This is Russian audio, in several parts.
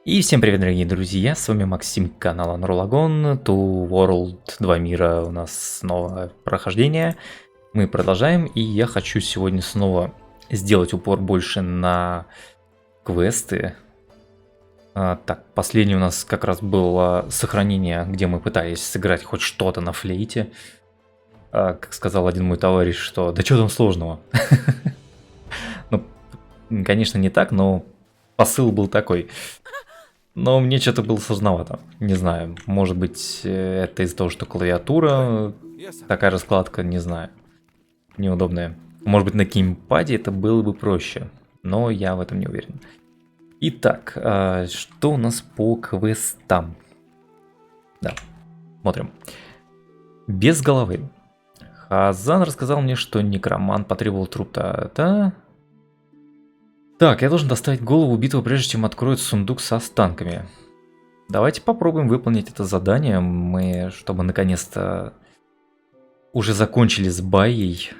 И всем привет, дорогие друзья, с вами Максим, канал Unroll Two World, два мира, у нас снова прохождение. Мы продолжаем, и я хочу сегодня снова сделать упор больше на квесты. Так, последний у нас как раз было сохранение, где мы пытались сыграть хоть что-то на флейте. Как сказал один мой товарищ, что да что там сложного? Ну, конечно, не так, но посыл был такой. Но мне что-то было сложновато. Не знаю, может быть, это из-за того, что клавиатура, такая раскладка, не знаю, неудобная. Может быть, на геймпаде это было бы проще, но я в этом не уверен. Итак, что у нас по квестам? Да, смотрим. Без головы. Хазан рассказал мне, что некромант потребовал труп-то. Так, я должен доставить голову убитого, прежде чем откроют сундук со останками. Давайте попробуем выполнить это задание, чтобы наконец-то уже закончили с Байей.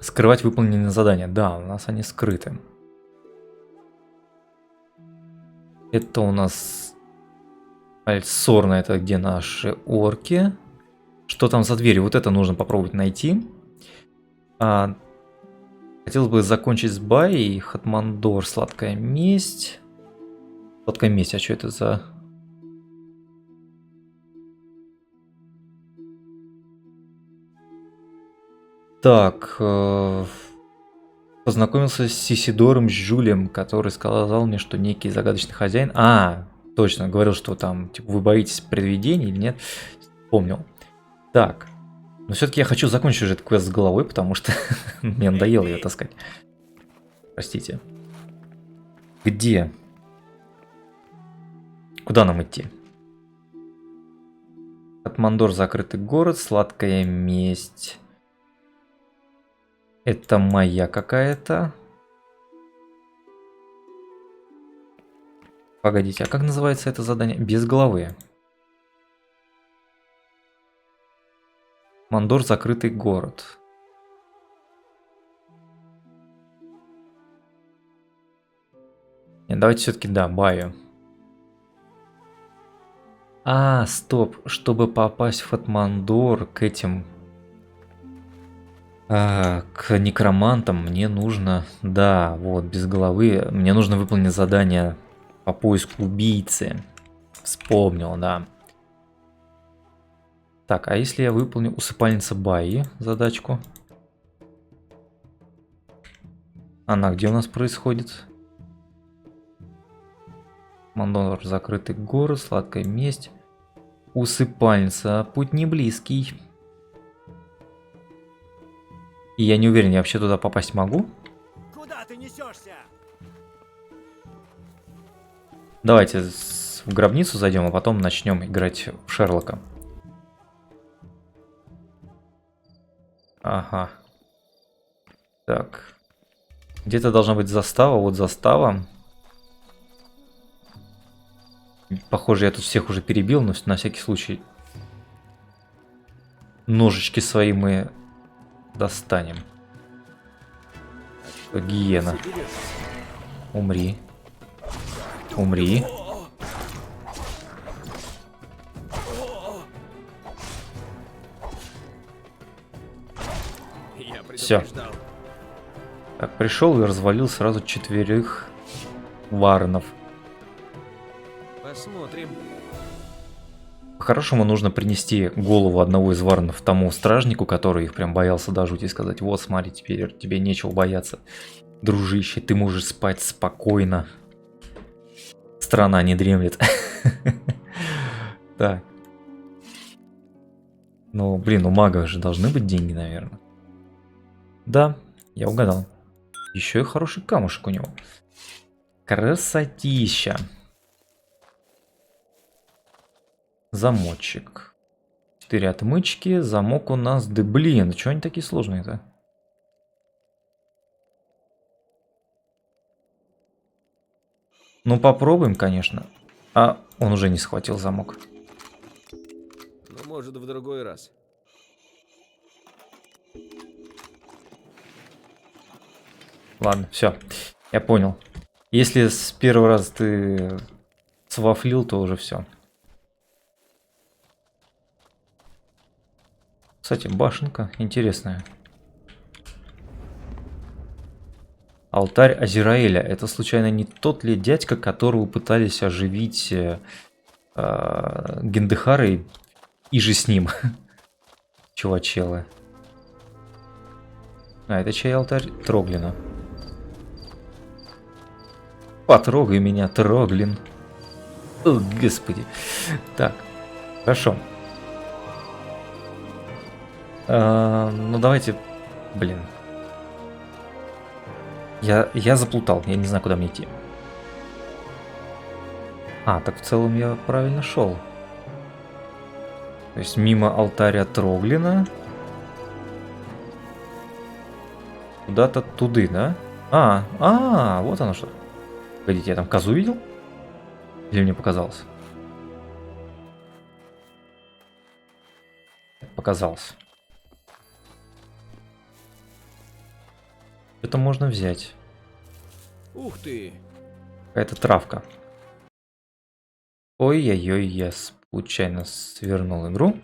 Скрывать выполненные задания. Да, у нас они скрыты. Это у нас Альсорна, это где наши орки. Что там за дверь? Вот это нужно попробовать найти. Хотелось бы закончить с Байей. Хатмандор, сладкая месть. Сладкая месть, а что это за... Так, познакомился с Сисидором Жюлем, который сказал мне, что некий загадочный хозяин... Точно, говорил, что там, типа, вы боитесь предвидений или нет? Помнил. Так, но все-таки я хочу закончить уже этот квест с головой, потому что мне надоело ее таскать. Простите. Где? Куда нам идти? Катмандор, закрытый город, сладкая месть. Это моя какая-то. Погодите, а как называется это задание? Без головы. Мандор, закрытый город. Нет, давайте все-таки, да, Баю. Стоп. Чтобы попасть в Фатмандор к этим... к некромантам мне нужно... Да, вот, без головы. Мне нужно выполнить задание по поиску убийцы. Вспомнил, да. Так, а если я выполню усыпальница Баи задачку? Она где у нас происходит? Мандор, закрытый город, сладкая месть. Усыпальница, путь не близкий. И я не уверен, я вообще туда попасть могу? Куда ты несешься? Давайте в гробницу зайдем, а потом начнем играть в Шерлока. Ага. Так. Где-то должна быть застава. Вот застава. Похоже, я тут всех уже перебил, но на всякий случай ножички свои мы достанем. Гиена. Умри. Умри. Все. Так, пришел и развалил сразу 4 варнов. Посмотрим. По-хорошему нужно принести голову одного из варнов тому стражнику, который их прям боялся до жути, и сказать: вот смотри, теперь тебе нечего бояться. Дружище, ты можешь спать спокойно. Страна не дремлет. Так. Ну, блин, у мага же должны быть деньги, наверное. Да, я угадал. Еще и хороший камушек у него. Красотища. Замочек. 4 отмычки. Замок у нас... Да блин, что они такие сложные-то? Ну попробуем, конечно. Он уже не схватил замок. Ну, может, в другой раз. Ладно, все. Я понял. Если с первого раза ты свафлил, то уже все. Кстати, башенка интересная. Алтарь Азираэля. Это случайно не тот ли дядька, которого пытались оживить Гендехары и же с ним? Чувачелы. А, это чей алтарь? Троглина. Потрогай меня, Троглин. О, господи. Так, хорошо. Ну давайте, блин. Я заплутал, я не знаю, куда мне идти. А, так в целом я правильно шел. То есть мимо алтаря Троглина. Куда-то туды, да? Вот оно что. Погодите, я там козу видел? Или мне показалось? Показалось. Это можно взять. Ух ты! Какая-то травка. Ой-ой-ой, я случайно свернул игру.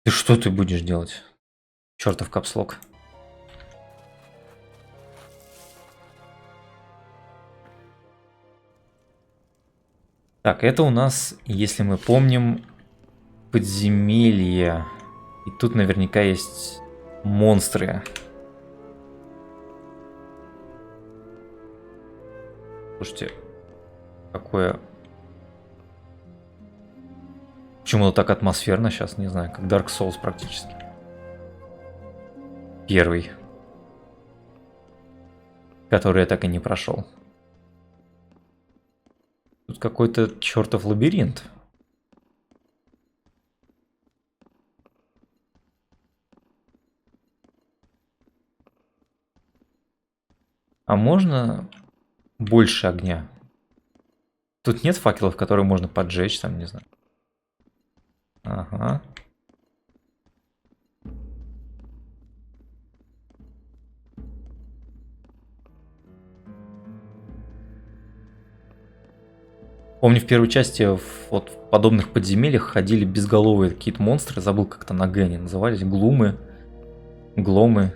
И что ты будешь делать? Чертов капслок. Так, это у нас, если мы помним, подземелье. И тут наверняка есть монстры. Слушайте, какое... Почему-то так атмосферно сейчас, не знаю, как Dark Souls практически. Первый. Который я так и не прошел. Тут какой-то чертов лабиринт. А можно больше огня? Тут нет факелов, которые можно поджечь, там, не знаю. Ага. Помню, в первой части вот в подобных подземельях ходили безголовые какие-то монстры. Забыл, как то на Гэне назывались. Глумы, гломы,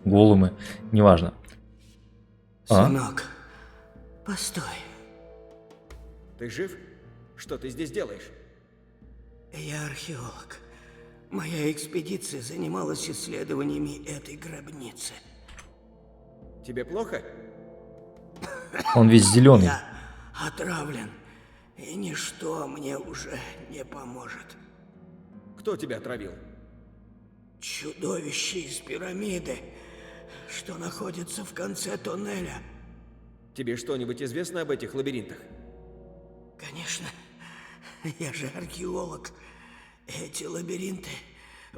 голумы. Неважно. Сынок, постой. Ты жив? Что ты здесь делаешь? Я археолог. Моя экспедиция занималась исследованиями этой гробницы. Тебе плохо? Он весь зеленый. Я отравлен, и ничто мне уже не поможет. Кто тебя отравил? Чудовище из пирамиды, что находится в конце туннеля. Тебе что-нибудь известно об этих лабиринтах? Конечно, я же археолог. Эти лабиринты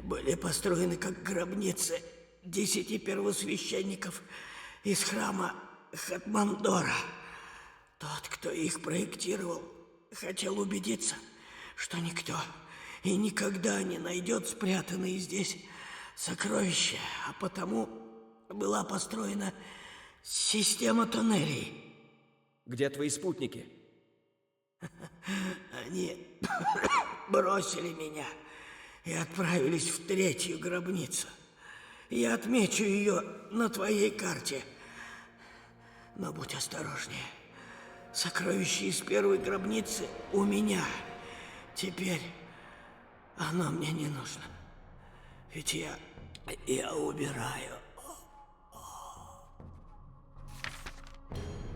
были построены как гробницы 10 первосвященников из храма Хатмандора. Тот, кто их проектировал, хотел убедиться, что никто и никогда не найдет спрятанные здесь сокровища, а потому была построена система тоннелей. Где твои спутники? Они бросили меня и отправились в третью гробницу. Я отмечу ее на твоей карте. Но будь осторожнее. Сокровище из первой гробницы у меня. Теперь оно мне не нужно. Ведь я убираю.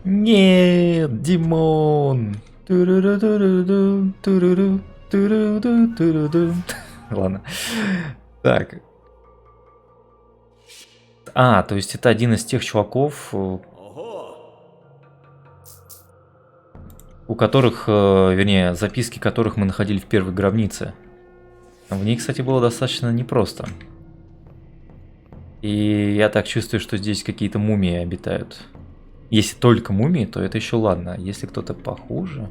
Нет, Димон. Туруру-туруру, туруру, туруру-туруру. Ладно. Так. То есть это один из тех чуваков, Ого! у которых, вернее, записки которых мы находили в первой гробнице. В ней, кстати, было достаточно непросто. И я так чувствую, что здесь какие-то мумии обитают. Если только мумии, то это еще ладно. Если кто-то похуже...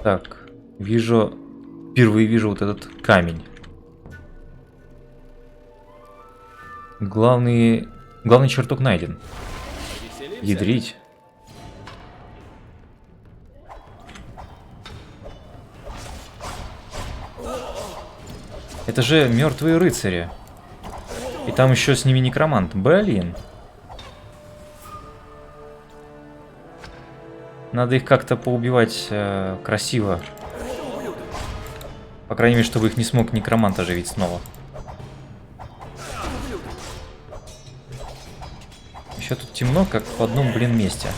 Так, впервые вижу вот этот камень. Главный чертог найден. Ядрить. Это же мертвые рыцари. И там еще с ними некромант. Блин. Надо их как-то поубивать красиво. По крайней мере, чтобы их не смог некромант оживить снова. Еще тут темно, как в одном, блин, месте.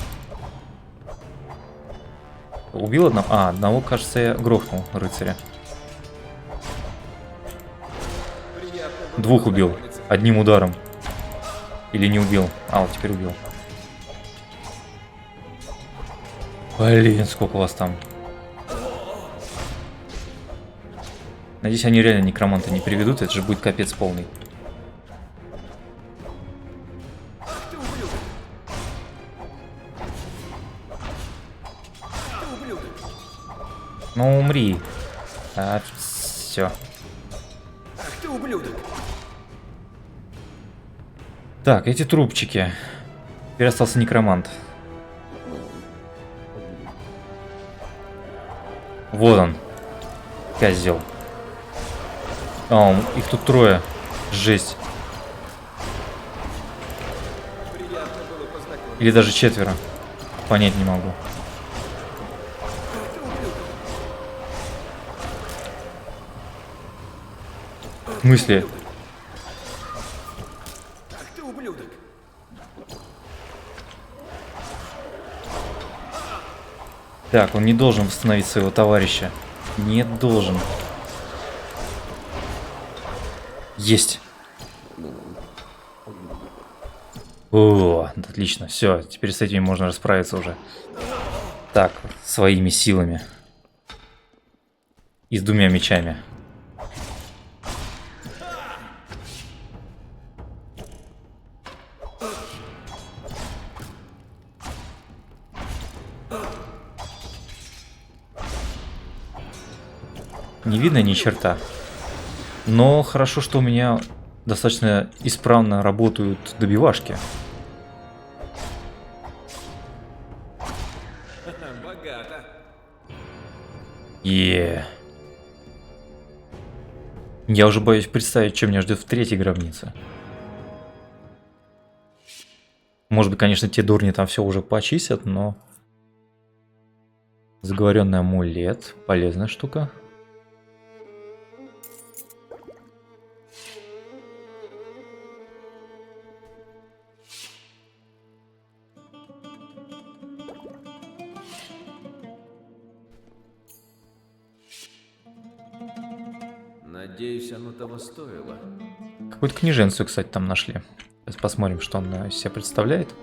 Убил одного? А, одного, кажется, я грохнул, рыцаря. Двух убил. Одним ударом. Или не убил? А, вот теперь убил. Блин, сколько вас там. Надеюсь, они реально некроманта не приведут. Это же будет капец полный. Ну, умри. А, все. Ах ты ублюдок! Так, эти трубчики. Теперь остался некромант. Вот он. Козел. А, их тут трое. Жесть. Или даже четверо. Понять не могу. В смысле? Ах ты ублюдок! Так, он не должен восстановить своего товарища. Не должен. Есть. О, отлично. Все, теперь с этими можно расправиться уже. Так, своими силами. И с двумя мечами. Не видно ни черта. Но хорошо, что у меня достаточно исправно работают добивашки. Богато. Я уже боюсь представить, что меня ждет в третьей гробнице. Может быть, конечно, те дурни там все уже почистят, но... Заговоренный амулет. Полезная штука. Надеюсь, оно того стоило. Какую-то книженцию, кстати, там нашли. Сейчас посмотрим, что он из себя представляет.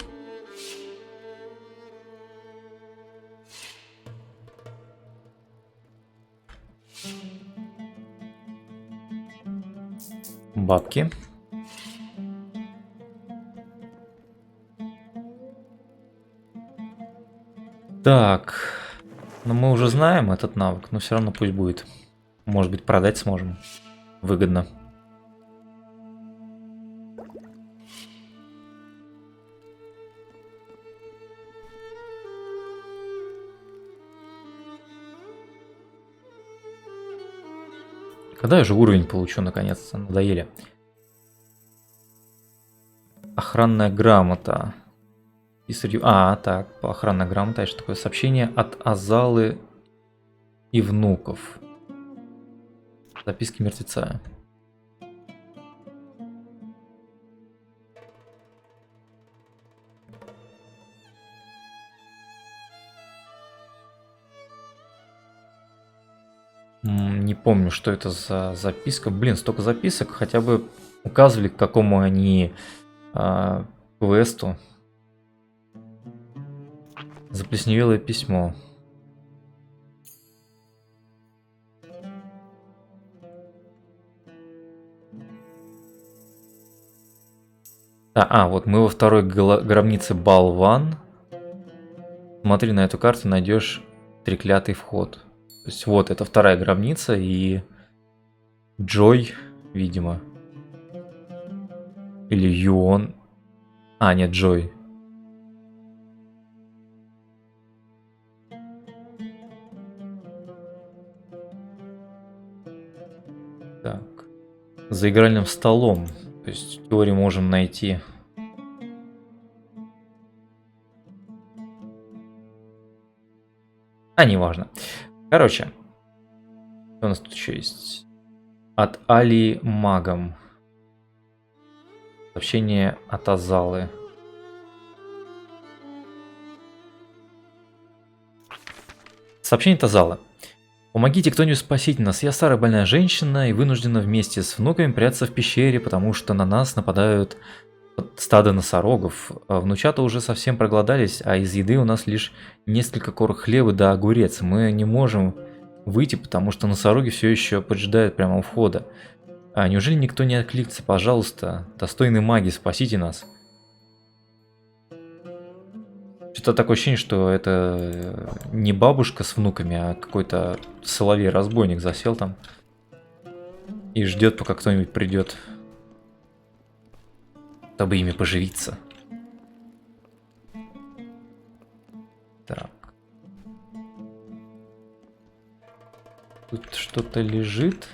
Бабки. Так. Ну, мы уже знаем этот навык, но все равно пусть будет. Может быть, продать сможем. Выгодно. Когда я же уровень получу, наконец-то? Надоели. Охранная грамота. А, так, охранная грамота. Это что такое? Сообщение от Азалы и внуков. Записки мертвеца. Не помню, что это за записка. Блин, столько записок. Хотя бы указывали, к какому они квесту. Заплесневелое письмо. Вот мы во второй гробнице Болван. Смотри на эту карту, найдешь треклятый вход. То есть вот, это вторая гробница и Джой, видимо. Или Юон. А, нет, Джой. Так. За игральным столом. То есть в теории можем найти. А, неважно. Короче. Что у нас тут еще есть? От Али Магом. Сообщение от Азалы. Сообщение от Азалы. Помогите кто-нибудь спасите нас. Я старая больная женщина и вынуждена вместе с внуками прятаться в пещере, потому что на нас нападают стадо носорогов. Внучата уже совсем проголодались, а из еды у нас лишь несколько корок хлеба да огурец. Мы не можем выйти, потому что носороги все еще поджидают прямо у входа. А неужели никто не откликнется? Пожалуйста, достойные маги, спасите нас. Что-то такое ощущение, что это не бабушка с внуками, а какой-то соловей-разбойник засел там и ждет, пока кто-нибудь придет, чтобы ими поживиться. Так. Тут что-то лежит.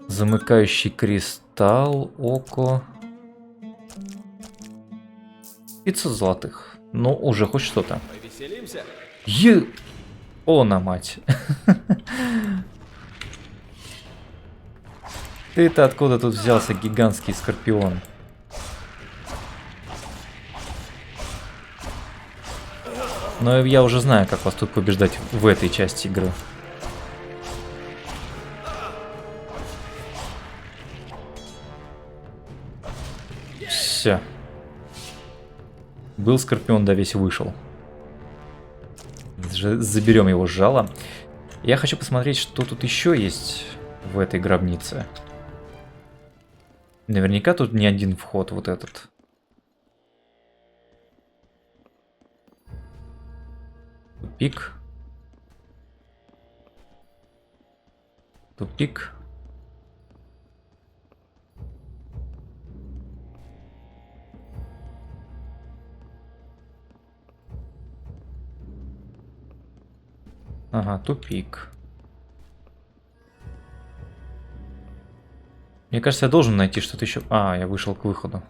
Замыкающий кристалл, око. 500 золотых. Ну, уже хоть что-то. Повеселимся? О, на мать. Ты-то откуда тут взялся, гигантский скорпион? Но я уже знаю, как вас тут побеждать в этой части игры. Все. Был скорпион, да весь вышел. Заберем его жало. Я хочу посмотреть, что тут еще есть в этой гробнице. Наверняка тут не один вход вот этот. Тупик. Тупик. Ага, тупик. Мне кажется, я должен найти что-то еще. А, я вышел к выходу.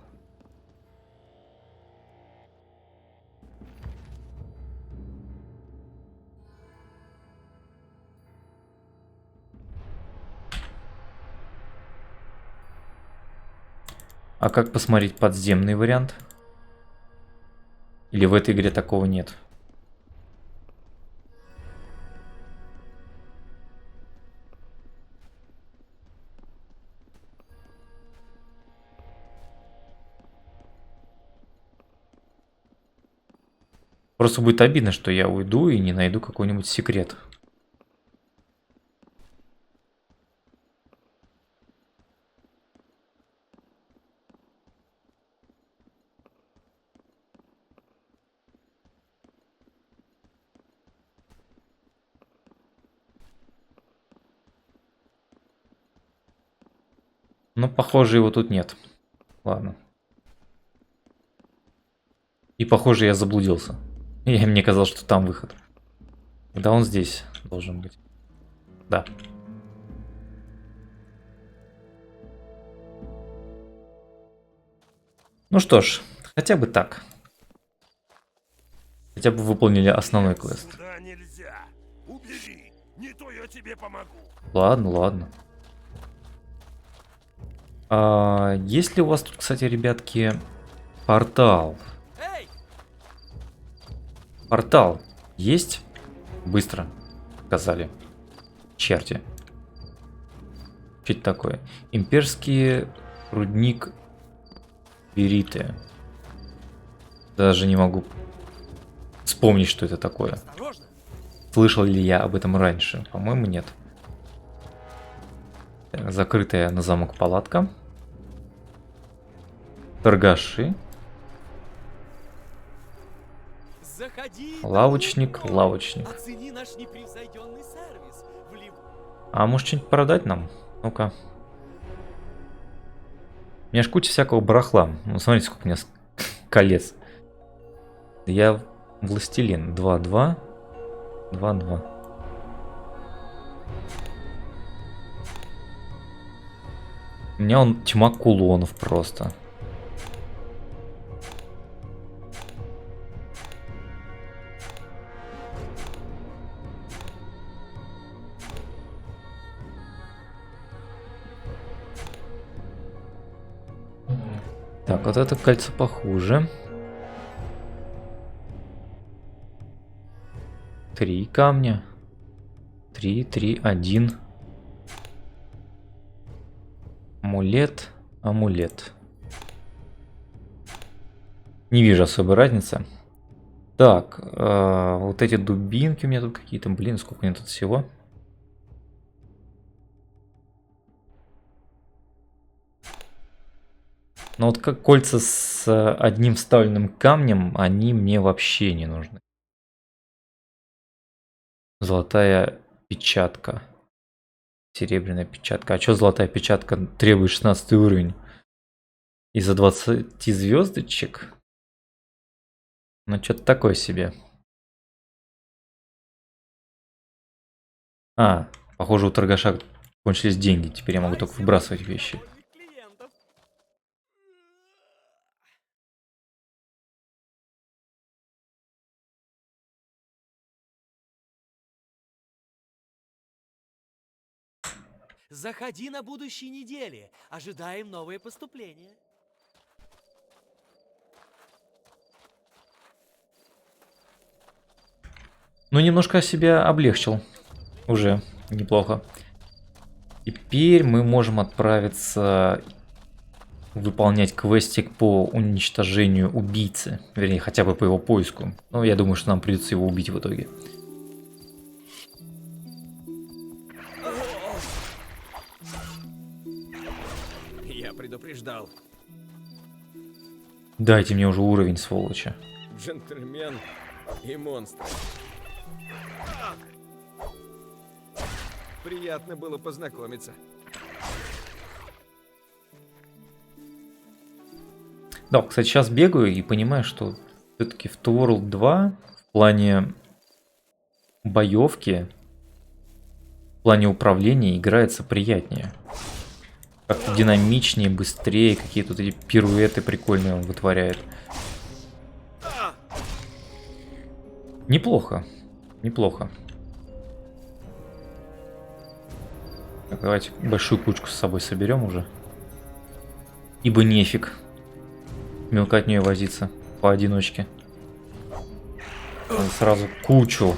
А как посмотреть подземный вариант? Или в этой игре такого нет? Просто будет обидно, что я уйду и не найду какой-нибудь секрет. Но, похоже, его тут нет. Ладно. И, похоже, я заблудился. Мне казалось, что там выход. Да, он здесь должен быть. Да. Ну что ж, хотя бы так. Хотя бы выполнили основной квест. Сюда нельзя. Убери, не то я тебе помогу. Ладно, ладно. Есть ли у вас тут, кстати, ребятки, портал? Портал есть? Быстро сказали. Черти. Что это такое? Имперский рудник Бериты. Даже не могу вспомнить, что это такое. Осторожно! Слышал ли я об этом раньше? По-моему, нет. Так, закрытая на замок палатка. Торгаши. Заходи, Лавочник, дорогой, лавочник. Оцени наш непревзойденный сервис. А может что-нибудь продать нам? Ну-ка. У меня ж куча всякого барахла. Ну, смотрите, сколько у меня колец. Я властелин. 2-2. 2-2. У меня он тьма кулонов просто. Так, вот это кольцо похуже. 3 камня. 3, 3, 1. Амулет, амулет. Не вижу особой разницы. Так, вот эти дубинки у меня тут какие-то. Блин, сколько у меня тут всего. Но вот как кольца с одним вставленным камнем, они мне вообще не нужны. Золотая печатка. Серебряная печатка. А что золотая печатка требует 16 уровень? Из-за 20 звездочек? Ну, что-то такое себе. А, похоже, у торгаша кончились деньги. Теперь я могу только выбрасывать вещи. Заходи на будущей неделе. Ожидаем новые поступления. Ну, немножко себя облегчил. Уже неплохо. Теперь мы можем отправиться выполнять квестик по уничтожению убийцы. Вернее, хотя бы по его поиску. Но я думаю, что нам придется его убить в итоге. Я предупреждал. Дайте мне уже уровень, сволочи. Джентльмен и монстр. Приятно было познакомиться. Да, кстати, сейчас бегаю и понимаю, что все-таки в Two World 2 в плане боевки, в плане управления играется приятнее. Как-то динамичнее, быстрее, какие-то вот эти пируэты прикольные он вытворяет. Неплохо, неплохо. Так, давайте большую кучку с собой соберем уже. Ибо нефиг мелкотнее возиться поодиночке. Надо сразу кучу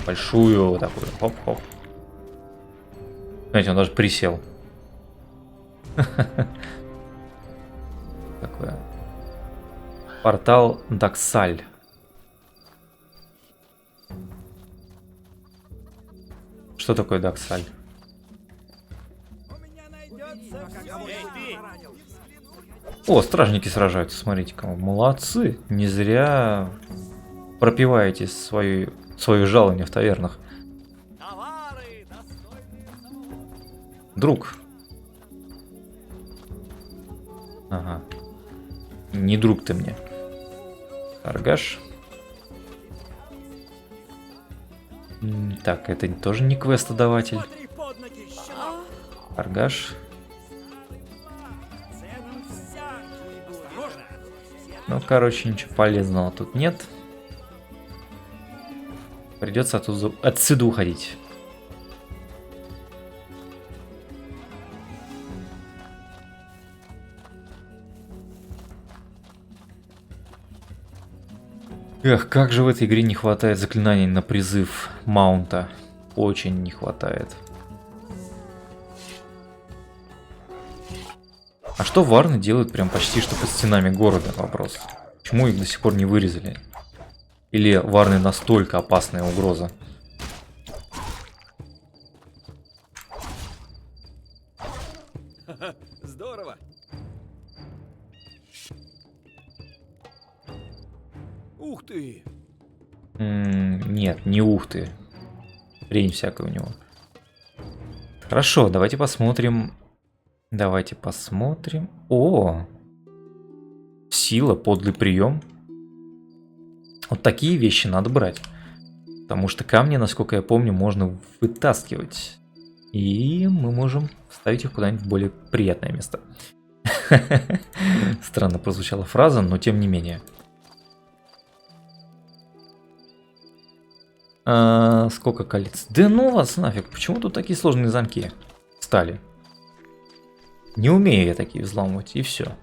большую такую. Хоп-хоп. Знаете, он даже присел. Такое. Портал Даксаль. Что такое Даксаль? О, стражники сражаются, смотрите-ка, молодцы. Не зря пропиваете свое жалование в тавернах. Друг. Ага. Не друг ты мне. Торгаш. Так, это тоже не квестодаватель. Торгаш. Ну, короче, ничего полезного тут нет. Придется отсюда уходить. Эх, как же в этой игре не хватает заклинаний на призыв маунта. Очень не хватает. А что варны делают прям почти что под стенами города? Вопрос. Почему их до сих пор не вырезали? Или варны настолько опасная угроза? Здорово. Ух ты! Нет, не ух ты. Хрень всякая у него. Хорошо, давайте посмотрим. Давайте посмотрим. О! Сила, подлый прием. Вот такие вещи надо брать. Потому что камни, насколько я помню, можно вытаскивать. И мы можем вставить их куда-нибудь в более приятное место. Странно прозвучала фраза, но тем не менее. Сколько колец? Да ну вас нафиг, почему тут такие сложные замки стали? Не умею я такие взламывать, и все.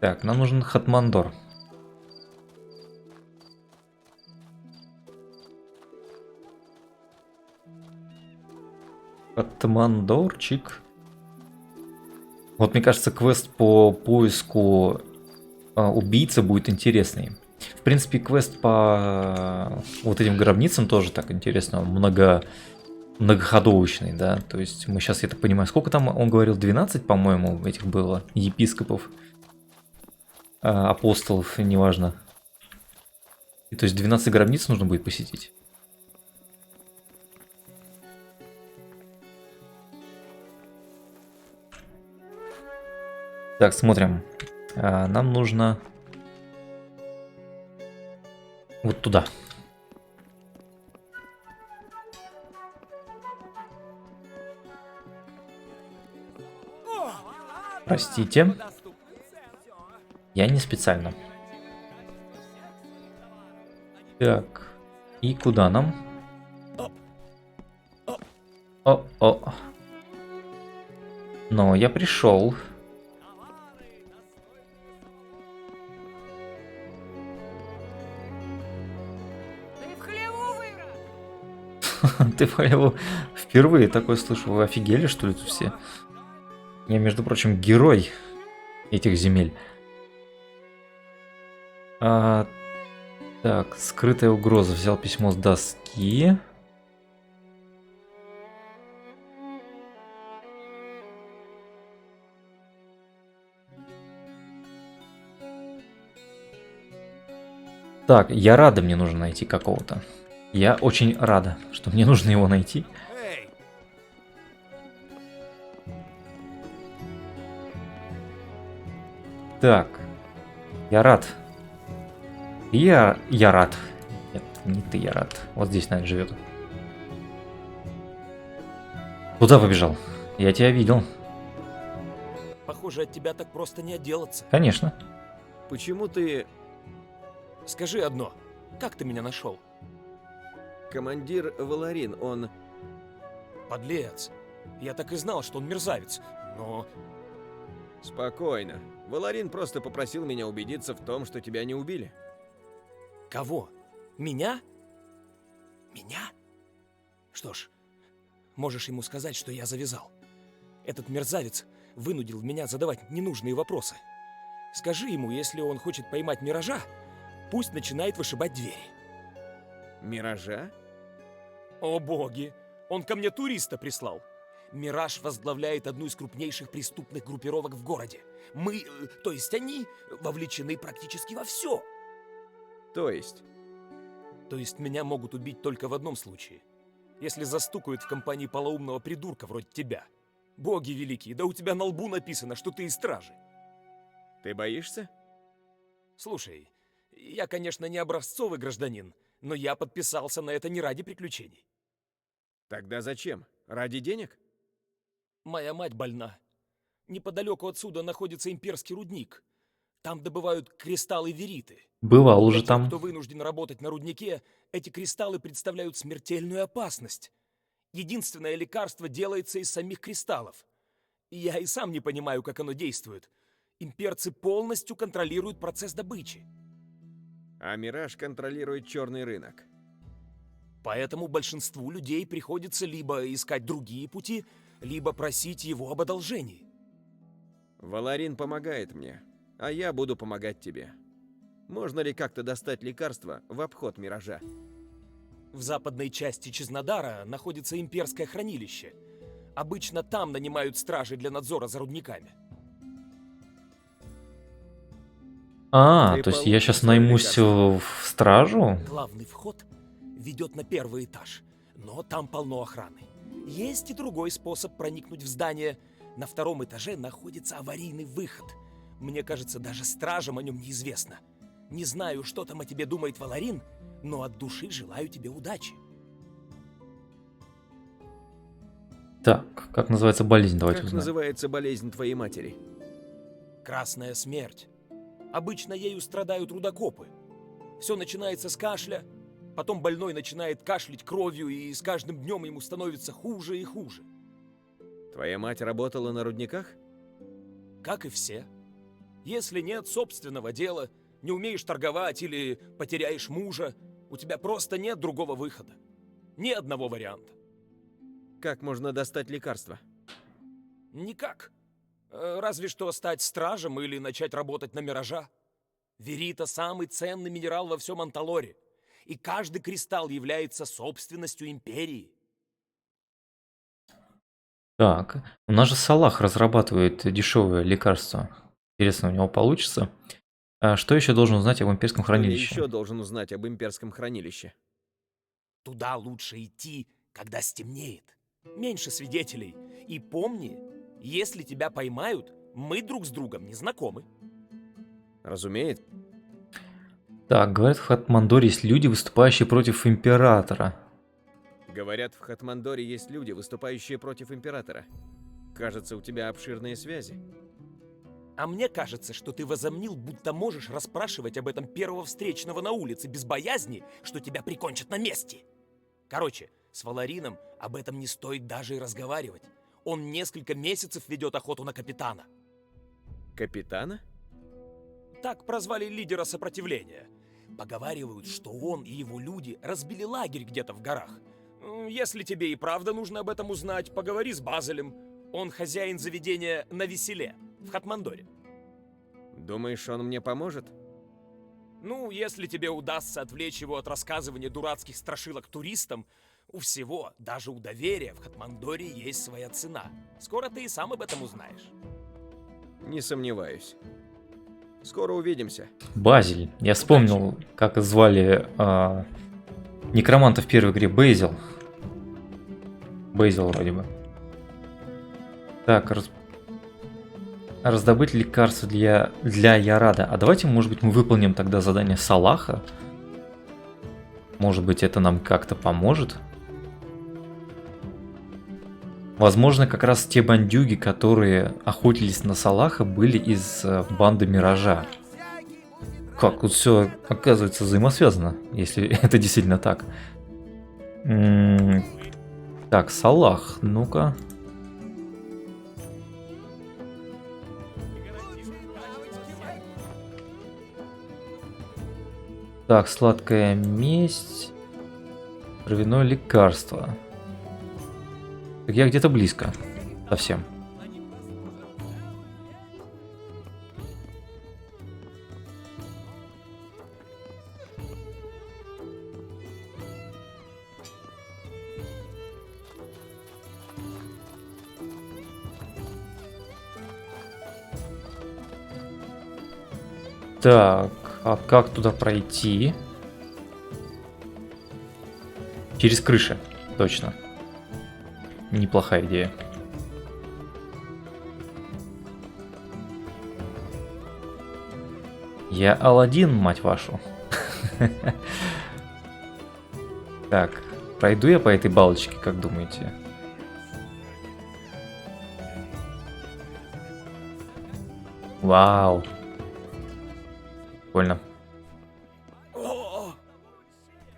Так, нам нужен Хатмандор. Хатмандорчик. Вот мне кажется, квест по поиску убийцы будет интересный. В принципе, квест по вот этим гробницам тоже так интересно. Он многоходовочный, да. То есть мы сейчас, я так понимаю, сколько там, он говорил, 12, по-моему, этих было епископов, апостолов, неважно. И, то есть 12 гробниц нужно будет посетить. Так, смотрим. Нам нужно вот туда. Простите. Я не специально. Так. И куда нам? О-о. Но я пришел. Ты в хлеву впервые такое слышу. Вы офигели, что ли, тут все? Я, между прочим, герой этих земель. Так, скрытая угроза. Взял письмо с доски. Так, я рада, мне нужно найти какого-то. Я очень рада, что мне нужно его найти. Эй! Так, я рад. Я рад. Нет, не ты, я рад. Вот здесь, наверное, живет. Куда побежал? Я тебя видел. Похоже, от тебя так просто не отделаться. Конечно. Почему ты Скажи одно. Как ты меня нашел? командир Валарин? Он... Подлец. Я так и знал, что он мерзавец. Но... Спокойно. Валарин просто попросил меня убедиться в том, что тебя не убили. Кого? Меня? Меня? Что ж, можешь ему сказать, что я завязал. Этот мерзавец вынудил меня задавать ненужные вопросы. Скажи ему, если он хочет поймать Миража, пусть начинает вышибать двери. Миража? О боги! Он ко мне туриста прислал. Мираж возглавляет одну из крупнейших преступных группировок в городе. Мы, то есть они, вовлечены практически во все. То есть? То есть меня могут убить только в одном случае. Если застукают в компании полоумного придурка вроде тебя. Боги великие, да у тебя на лбу написано, что ты из стражи. Ты боишься? Слушай, я, конечно, не образцовый гражданин, но я подписался на это не ради приключений. Тогда зачем? Ради денег? Моя мать больна. Неподалеку отсюда находится имперский рудник. Там добывают кристаллы вериты. Бывал уже Для тех, там. кто вынужден работать на руднике, эти кристаллы представляют смертельную опасность. Единственное лекарство делается из самих кристаллов. Я и сам не понимаю, как оно действует. Имперцы полностью контролируют процесс добычи. А Мираж контролирует черный рынок. Поэтому большинству людей приходится либо искать другие пути, либо просить его об одолжении. Валарин помогает мне, а я буду помогать тебе. Можно ли как-то достать лекарства в обход Миража? В западной части Чезнодара находится имперское хранилище. Обычно там нанимают стражей для надзора за рудниками. Ты То есть я сейчас получишь свое наймусь лекарство. в стражу? Главный вход ведет на первый этаж, но там полно охраны. Есть и другой способ проникнуть в здание. На втором этаже находится аварийный выход. Мне кажется, даже стражам о нем неизвестно. Не знаю, что там о тебе думает Валарин, но от души желаю тебе удачи. Так, как называется болезнь? Давайте Как узнаем. называется болезнь твоей матери? Красная смерть. Обычно ею страдают рудокопы. Все начинается с кашля, потом больной начинает кашлять кровью, и с каждым днем ему становится хуже и хуже. Твоя мать работала на рудниках? Как и все. Если нет собственного дела, не умеешь торговать или потеряешь мужа, у тебя просто нет другого выхода. Ни одного варианта. Как можно достать лекарства? Никак. Разве что стать стражем или начать работать на Миража. Верита – самый ценный минерал во всем Анталоре. И каждый кристалл является собственностью Империи. Так, у нас же Салах разрабатывает дешевое лекарство. Интересно, у него получится? А что еще должен узнать об имперском Что я хранилище? еще должен узнать об имперском хранилище? Туда лучше идти, когда стемнеет. Меньше свидетелей. И помни, если тебя поймают, мы друг с другом не знакомы. Разумеется. Так, говорят, в Хатмандоре есть люди, выступающие против императора. Говорят, в Хатмандоре есть люди, выступающие против императора. Кажется, у тебя обширные связи. А мне кажется, что ты возомнил, будто можешь расспрашивать об этом первого встречного на улице без боязни, что тебя прикончат на месте. Короче, с Валарином об этом не стоит даже и разговаривать. Он несколько месяцев ведет охоту на капитана. Капитана? Так прозвали лидера сопротивления. Поговаривают, что он и его люди разбили лагерь где-то в горах. Если тебе и правда нужно об этом узнать, поговори с Базелем. Он хозяин заведения на Веселе, в Хатмандоре. Думаешь, он мне поможет? Ну, если тебе удастся отвлечь его от рассказывания дурацких страшилок туристам, у всего, даже у доверия, в Хатмандоре есть своя цена. Скоро ты и сам об этом узнаешь. Не сомневаюсь. Скоро увидимся. Базиль. Я вспомнил, как звали некроманта в первой игре. Бейзил. Бейзил вроде бы. Так, раздобыть лекарства для Ярада. А давайте, может быть, мы выполним тогда задание Салаха. Может быть, это нам как-то поможет. Возможно, как раз те бандюги, которые охотились на Салаха, были из банды Миража. Как тут все оказывается взаимосвязано, если это действительно так. Так, Салах, ну-ка. Так, сладкая месть. Травяное лекарство. Так я где-то близко. Совсем. Так, а как туда пройти? Через крыши, точно. Неплохая идея. Я Аладдин, мать вашу. Так, пройду я по этой балочке, как думаете? Вау. Прикольно.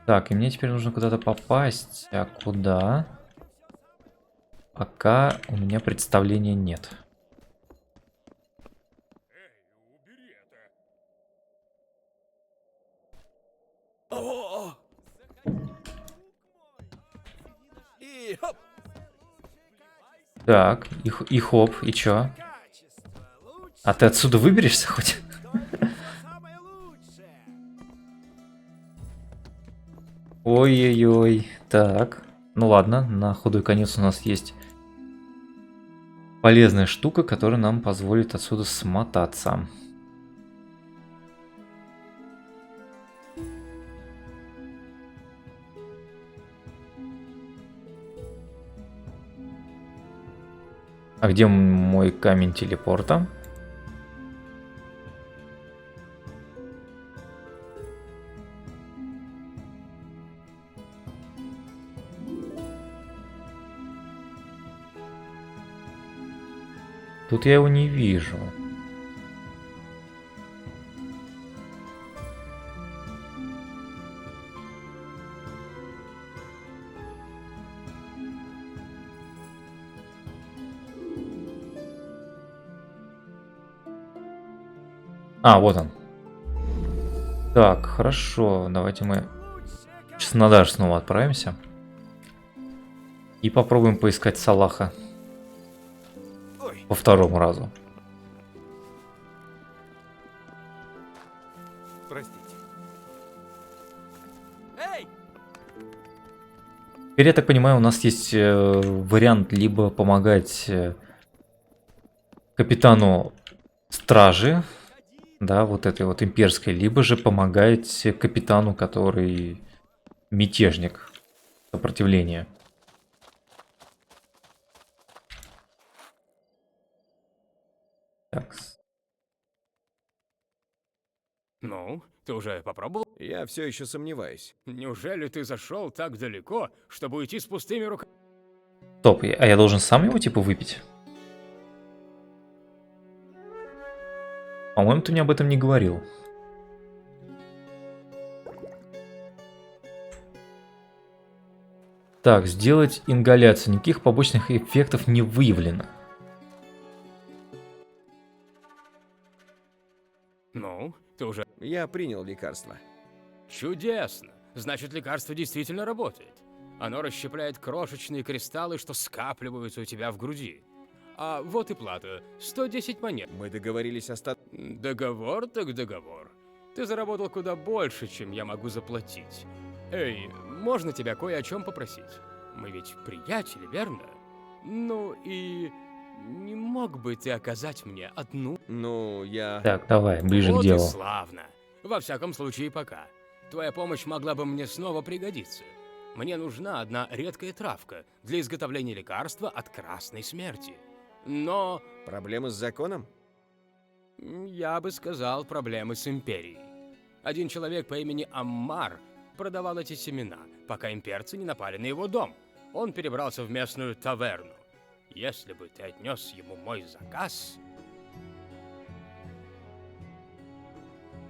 Так, и мне теперь нужно куда-то попасть. А куда? Пока у меня представления нет. И хоп! Так, и хоп, и чё? А ты отсюда выберешься хоть? Ой-ой-ой. Так. Ну ладно, на худой конец у нас есть полезная штука, которая нам позволит отсюда смотаться. А где мой камень телепорта? Тут я его не вижу. А, вот он. Так, хорошо. Давайте мы сейчас на Даш снова отправимся. И попробуем поискать Салаха. Ой, По второму разу. простите. Эй! Теперь, я так понимаю, у нас есть вариант либо помогать капитану стражи, да, вот этой вот имперской, либо же помогать капитану, который мятежник, сопротивление. Так, Ну, ты уже попробовал? Я все еще сомневаюсь. Неужели ты зашел так далеко, чтобы уйти с пустыми руками? стоп, а я должен сам его типа выпить? По-моему, ты мне об этом не говорил. Так, сделать ингаляцию. Никаких побочных эффектов не выявлено. Ну, ты уже... Я принял лекарство. Чудесно! Значит, лекарство действительно работает. Оно расщепляет крошечные кристаллы, что скапливаются у тебя в груди. А вот и плата. 110 монет. Мы договорились о Договор так договор. Ты заработал куда больше, чем я могу заплатить. Эй, можно тебя кое о чем попросить? Мы ведь приятели, верно? Ну и... Не мог бы ты оказать мне одну... Ну, я... Так, давай, ближе Вот к и делу. славно. Во всяком случае, пока. Твоя помощь могла бы мне снова пригодиться. Мне нужна одна редкая травка для изготовления лекарства от красной смерти. Но Проблемы с законом? я бы сказал, проблемы с империей. Один человек по имени Аммар продавал эти семена, пока имперцы не напали на его дом. Он перебрался в местную таверну. Если бы ты отнес ему мой заказ...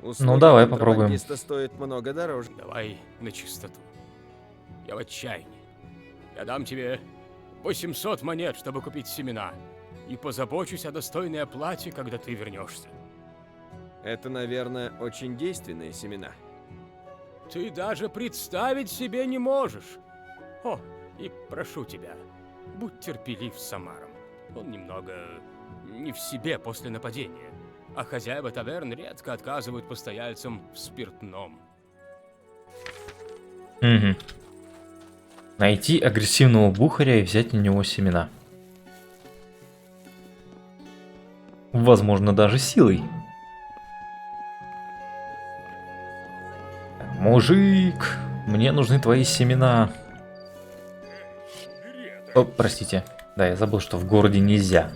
Услуги давай попробуем. контрабандиста стоят много дороже. Давай на чистоту. Я в отчаянии. Я дам тебе 800 монет, чтобы купить семена. И позабочусь о достойной оплате, когда ты вернешься. Это, наверное, очень действенные семена. Ты даже представить себе не можешь. О, и прошу тебя, будь терпелив с Самаром. Он немного не в себе после нападения. А хозяева таверн редко отказывают постояльцам в спиртном. Угу. Найти агрессивного бухаря и взять у него семена. Возможно, даже силой. Мужик, мне нужны твои семена. О, простите. Да, я забыл, что в городе нельзя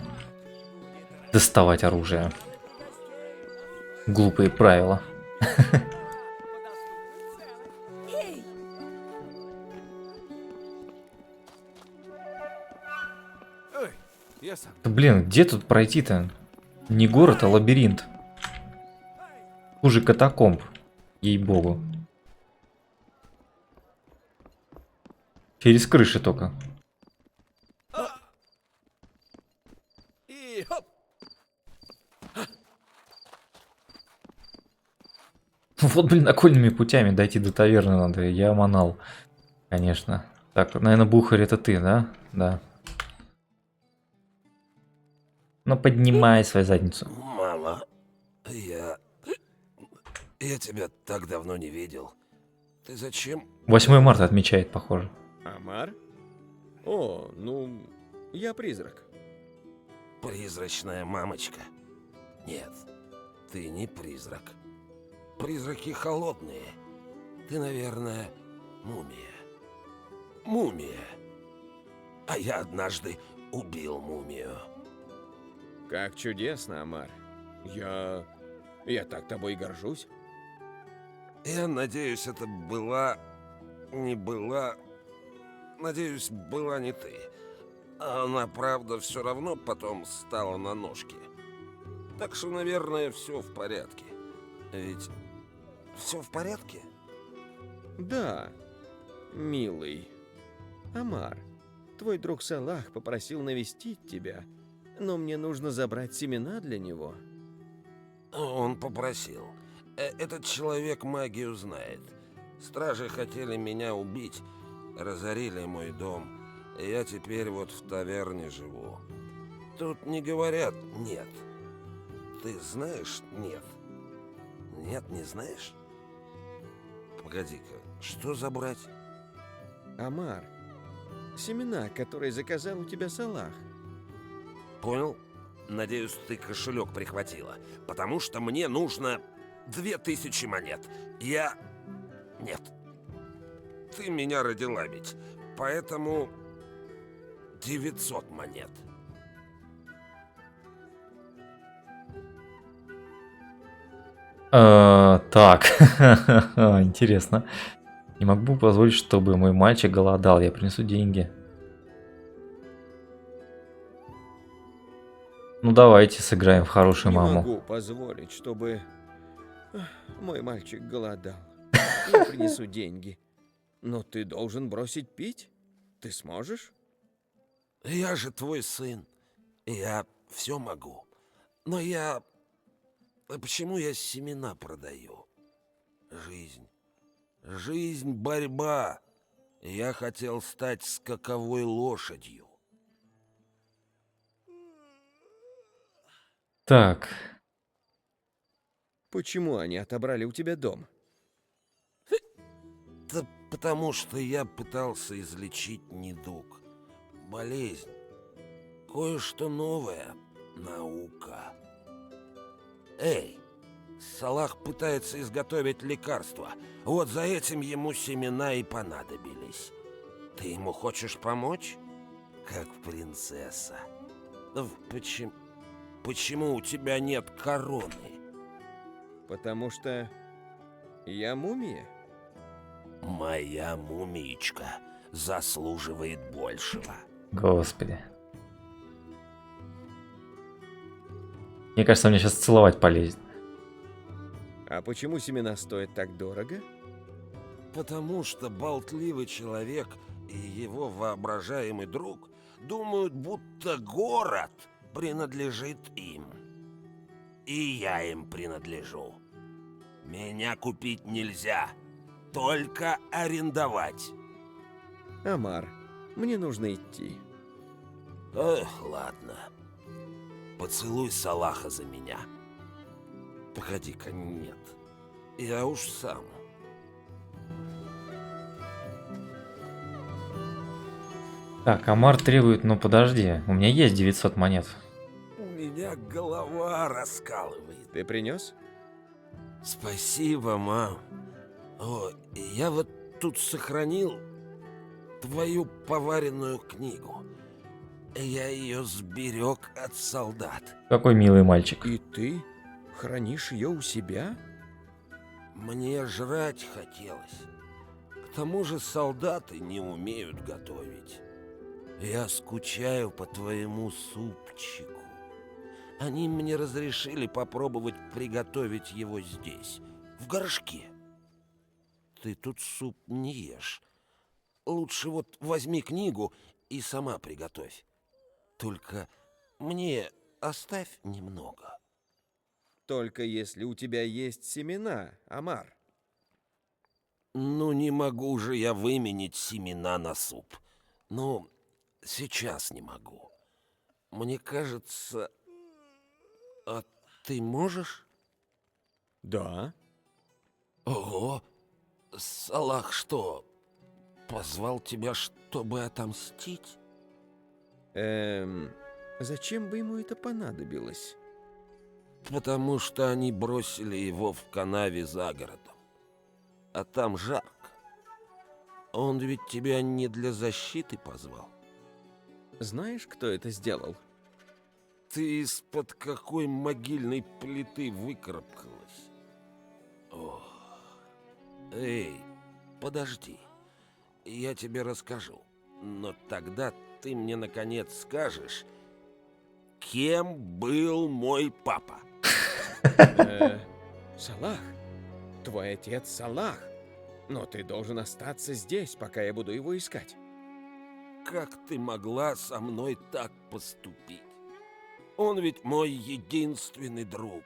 доставать оружие. Глупые правила. Ой, я сам. Да, блин, где тут пройти-то? Не город, а лабиринт. Хуже катакомб. Ей-богу. Через крыши только. И хоп! Вот, блин, окольными путями дойти до таверны надо. Я манал. Конечно. Так, наверное, Бухарь это ты, да? Да. Ну, поднимай свою задницу. Мало. Я тебя так давно не видел. Ты зачем? 8 марта отмечает, похоже. Амар? О, ну, я призрак. Призрачная мамочка. Нет, ты не призрак. Призраки холодные. Ты, наверное, мумия. Мумия. А я однажды убил мумию. Как чудесно, Амар. Я так тобой горжусь. Я надеюсь, это не была... Надеюсь, была не ты. Она, правда, все равно потом стала на ножки. Так что, наверное, все в порядке. Ведь все в порядке? Да, милый. Амар, твой друг Салах попросил навестить тебя, но мне нужно забрать семена для него. Он попросил. Этот человек магию знает. Стражи хотели меня убить, разорили мой дом. И я теперь вот в таверне живу. Тут не говорят «нет». Ты знаешь «нет»? Нет, не знаешь? Погоди-ка, что забрать? Амар, семена, которые заказал у тебя Салах. Понял? Надеюсь, ты кошелек прихватила. Потому что мне нужно 2000 монет. Нет. Ты меня родила ведь. Поэтому 900 монет. Так, интересно. Не могу позволить, чтобы мой мальчик голодал. Я принесу деньги. Ну давайте сыграем в хорошую Не маму. могу позволить, чтобы мой мальчик голодал. Я принесу деньги. Но ты должен бросить пить. Ты сможешь? Я же твой сын. Я все могу. Но почему я семена продаю? Жизнь. Жизнь — борьба. Я хотел стать скаковой лошадью. Так, Почему они отобрали у тебя дом? Да потому что я пытался излечить недуг. Болезнь. Кое-что новое. Наука. Эй, Салах пытается изготовить лекарство. Вот за этим ему семена и понадобились. Ты ему хочешь помочь? Как принцесса. Почему у тебя нет короны? Потому что я мумия. Моя мумичка заслуживает большего. господи. Мне кажется, мне сейчас целовать полезет. А почему семена стоят так дорого? Потому что болтливый человек и его воображаемый друг думают, будто город принадлежит им. И я им принадлежу. Меня купить нельзя, только арендовать. Амар, мне нужно идти. Эх, ладно. Поцелуй Салаха за меня. Погоди-ка, нет. Я уж сам. Так, Амар требует, ну подожди, у меня есть 900 монет. У меня голова раскалывает. Ты принес? Спасибо, мам. О, я вот тут сохранил твою поваренную книгу. Я ее сберег от солдат. Какой милый мальчик. И ты хранишь ее у себя? Мне жрать хотелось. К тому же солдаты не умеют готовить. Я скучаю по твоему супчику. Они мне разрешили попробовать приготовить его здесь, в горшке. Ты тут суп не ешь. Лучше вот возьми книгу и сама приготовь. Только мне оставь немного. Только если у тебя есть семена, Амар. Ну, не могу же я выменить семена на суп. Ну, сейчас не могу. Мне кажется... А ты можешь? Да. Ого! Салах что, позвал тебя, чтобы отомстить? Зачем бы ему это понадобилось? Потому что они бросили его в канаве за городом. А там жарко. Он ведь тебя не для защиты позвал. Знаешь, кто это сделал? Ты из-под какой могильной плиты выкарабкалась? О, эй, подожди. Я тебе расскажу. Но тогда ты мне наконец скажешь, кем был мой папа? Салах? Твой отец Салах. Но ты должен остаться здесь, пока я буду его искать. Как ты могла со мной так поступить? Он ведь мой единственный друг.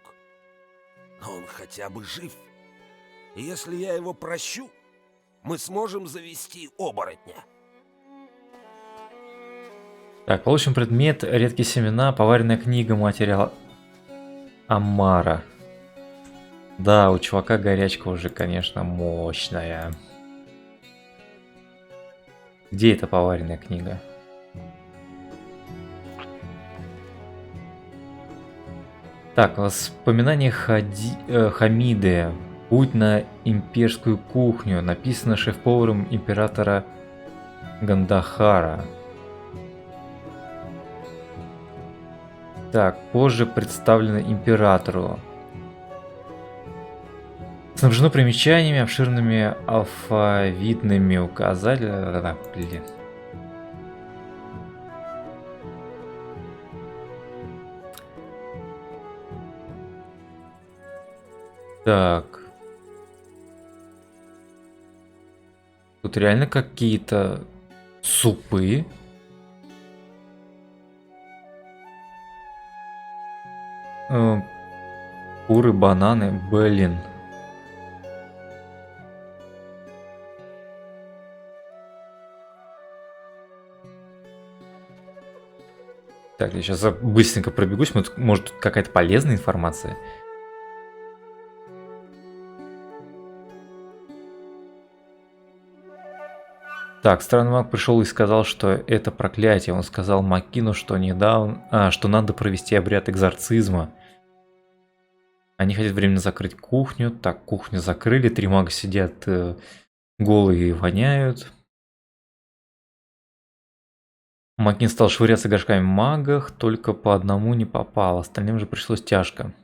Но он хотя бы жив. И если я его прощу, мы сможем завести оборотня. Так, получим предмет, редкие семена, поваренная книга, материал Амара. Да, у чувака горячка уже, конечно, мощная. Где эта поваренная книга? Так, воспоминания Хамиды. Путь на имперскую кухню. Написано шеф-поваром императора Гандахара. Так, позже представлено императору. Снабжено примечаниями, обширными алфавитными указателями. Блин. Так. Тут реально какие-то супы. Куры, бананы, блин. Так, я сейчас быстренько пробегусь, может тут какая-то полезная информация. Так, странный маг пришел и сказал, что это проклятие. Он сказал Макину, что что надо провести обряд экзорцизма. Они хотят временно закрыть кухню. Так, кухню закрыли, 3 мага сидят голые и воняют. Макин стал швыряться горшками в магах, только по одному не попал, остальным же пришлось тяжко.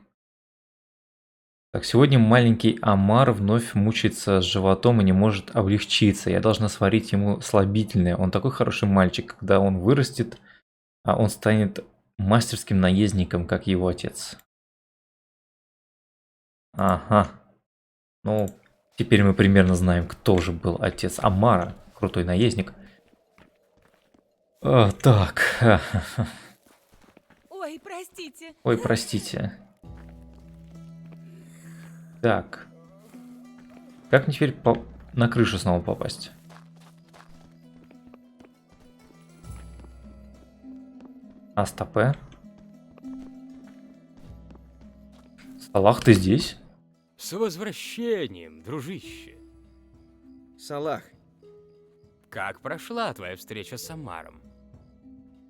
Так, сегодня маленький Амар вновь мучается с животом и не может облегчиться. Я должна сварить ему слабительное. Он такой хороший мальчик, когда он вырастет, он станет мастерским наездником, как его отец. Ага. Ну, теперь мы примерно знаем, кто же был отец Амара. Крутой наездник. Так. Ой, простите. Ой, простите. Так. Как мне теперь на крышу снова попасть? Астапе. Салах, ты здесь? С возвращением, дружище. Салах, Как прошла твоя встреча с Амаром?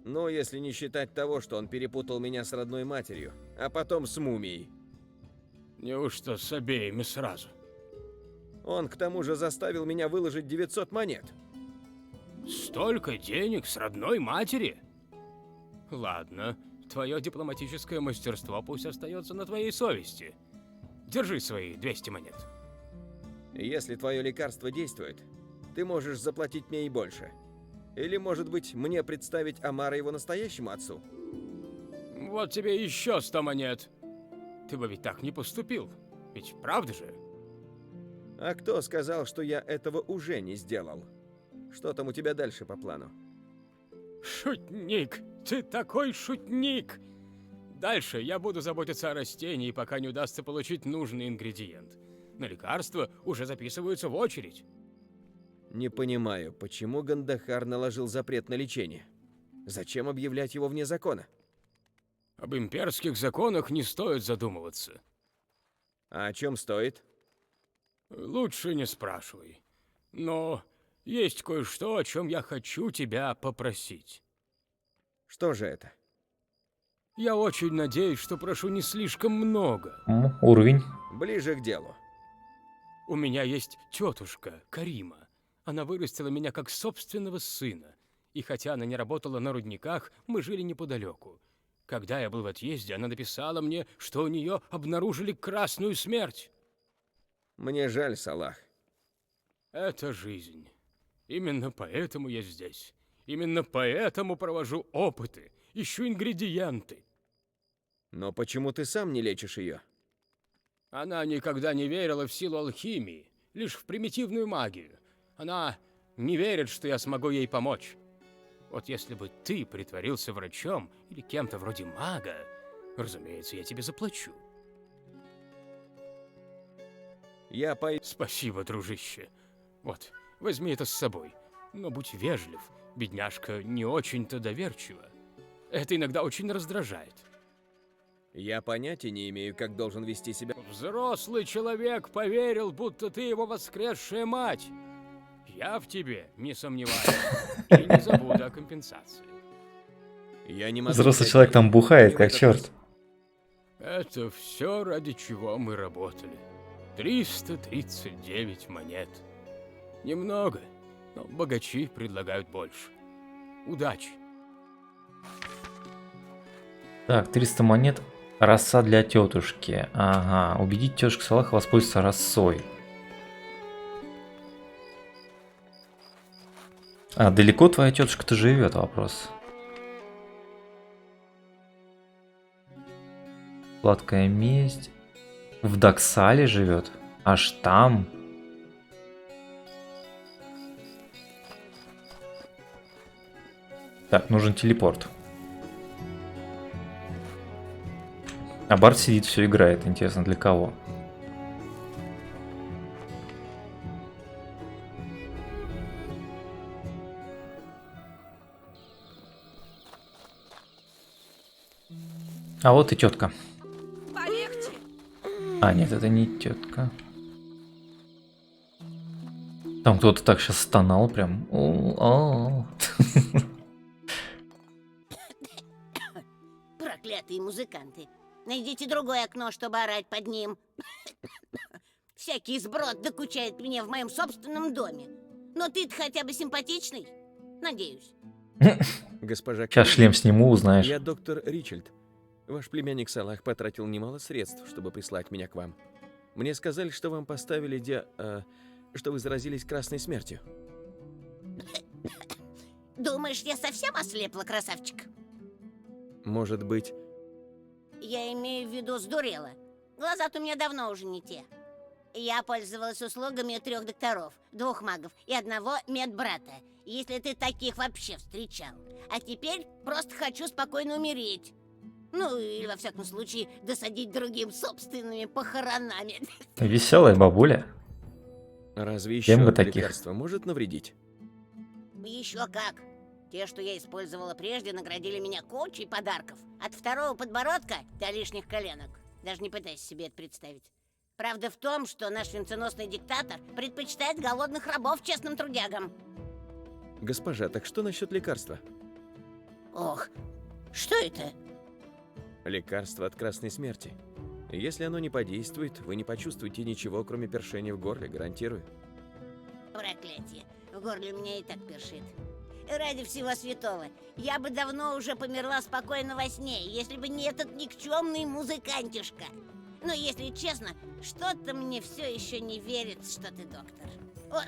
ну если не считать того, что он перепутал меня с родной матерью, а потом с мумией. Неужто с обеими сразу? Он к тому же заставил меня выложить 900 монет. Столько денег с родной матери? Ладно, твое дипломатическое мастерство пусть остается на твоей совести. Держи свои 200 монет. Если твое лекарство действует, ты можешь заплатить мне и больше. Или, может быть, мне представить Амара его настоящему отцу? Вот тебе еще 100 монет. Ты бы ведь так не поступил. Ведь правда же? А кто сказал, что я этого уже не сделал? Что там у тебя дальше по плану? Шутник! Ты такой шутник! Дальше я буду заботиться о растении, пока не удастся получить нужный ингредиент. На лекарства уже записываются в очередь. Не понимаю, почему Гандахар наложил запрет на лечение? Зачем объявлять его вне закона? Об имперских законах не стоит задумываться. А о чем стоит? Лучше не спрашивай. Но есть кое-что, о чем я хочу тебя попросить. Что же это? Я очень надеюсь, что прошу не слишком много. Уровень. Ближе к делу. У меня есть тетушка Карима. Она вырастила меня как собственного сына. И хотя она не работала на рудниках, мы жили неподалеку. Когда я был в отъезде, она написала мне, что у нее обнаружили красную смерть. Мне жаль, Салах. Это жизнь. Именно поэтому я здесь. Именно поэтому провожу опыты, ищу ингредиенты. Но почему ты сам не лечишь ее? Она никогда не верила в силу алхимии, лишь в примитивную магию. Она не верит, что я смогу ей помочь. Вот если бы ты притворился врачом или кем-то вроде мага, разумеется, я тебе заплачу. Я пойду. Спасибо, дружище. Вот, возьми это с собой. Но будь вежлив, бедняжка не очень-то доверчива. Это иногда очень раздражает. Я понятия не имею, как должен вести себя. Взрослый человек поверил, будто ты его воскресшая мать. Я в тебе не сомневаюсь и не забуду о компенсации. Я не могу. Взрослый взять человек там денег. бухает, Мне как вот черт. Это все, ради чего мы работали. 339 монет. Немного, но богачи предлагают больше. Удачи. Так, 300 монет. Роса для тетушки. Ага, убедить тетушку Салаха воспользоваться росой. А далеко твоя тетушка-то живет, вопрос. Сладкая месть. В Доксале живет. Аж там. Так, нужен телепорт. А Барт сидит, все играет. Интересно, для кого? А вот и тетка. Полегче. А, нет, это не тетка. Там кто-то так сейчас стонал прям. Проклятые музыканты. Найдите другое окно, чтобы орать под ним. Всякий сброд докучает мне в моем собственном доме. Но ты-то хотя бы симпатичный? Надеюсь. Госпожа Сейчас Кенни, шлем сниму, узнаешь. Я доктор Ричард. Ваш племянник Салах потратил немало средств, чтобы прислать меня к вам. Мне сказали, что вам поставили что вы заразились красной смертью. Думаешь, я совсем ослепла, красавчик? Может быть, Я имею в виду сдурела. Глаза-то у меня давно уже не те. Я пользовалась услугами 3 докторов, 2 магов и 1 медбрата, если ты таких вообще встречал. А теперь просто хочу спокойно умереть. Ну, или во всяком случае, досадить другим собственными похоронами. Веселая бабуля. разве Кем еще бы одно таких? лекарство может навредить? Еще как. Те, что я использовала прежде, наградили меня кучей подарков. От 2-го подбородка до лишних коленок. Даже не пытайся себе это представить. Правда в том, что наш венценосный диктатор предпочитает голодных рабов честным трудягам. Госпожа, так что насчет лекарства? Ох, что это? Лекарство от красной смерти. Если оно не подействует, вы не почувствуете ничего, кроме першения в горле, гарантирую. Проклятие. В горле у меня и так першит. Ради всего святого, я бы давно уже померла спокойно во сне, если бы не этот никчемный музыкантишка. Но если честно, что-то мне все еще не верится, что ты доктор.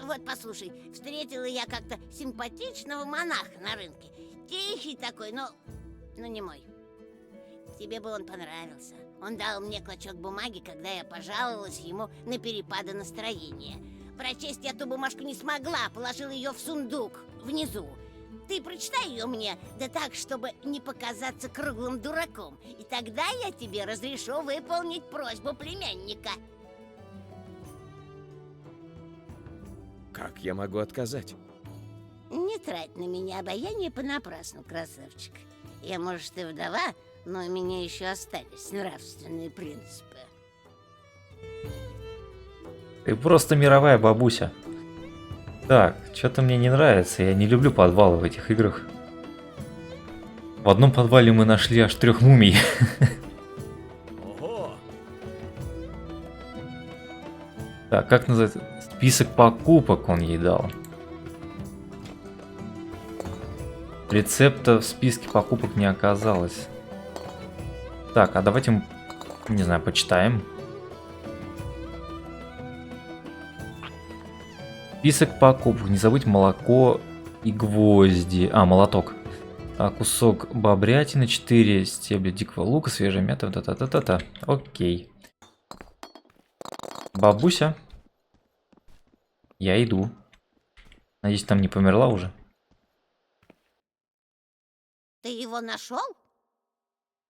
Вот послушай, встретила я как-то симпатичного монаха на рынке. Тихий такой, но не мой. Тебе бы он понравился. Он дал мне клочок бумаги, когда я пожаловалась ему на перепады настроения. Прочесть я ту бумажку не смогла, положила ее в сундук, внизу. Ты прочитай ее мне, да так, чтобы не показаться круглым дураком. И тогда я тебе разрешу выполнить просьбу племянника. Как я могу отказать? Не трать на меня обаяние понапрасну, красавчик. Я, может, и вдова, но у меня еще остались нравственные принципы. Ты просто мировая бабуся. Так, что-то мне не нравится. Я не люблю подвалы в этих играх. В одном подвале мы нашли аж 3 мумий. Ого! Так, как называется? Список покупок он ей дал. Рецепта в списке покупок не оказалось. Так, а давайте, не знаю, почитаем. Список покупок. Не забудь молоко и гвозди. А, молоток. Кусок бобрятины, 4 стебля дикого лука, свежая мята. Та-та-та-та-та. Окей. Бабуся. Я иду. Надеюсь, там не померла уже. Ты его нашел?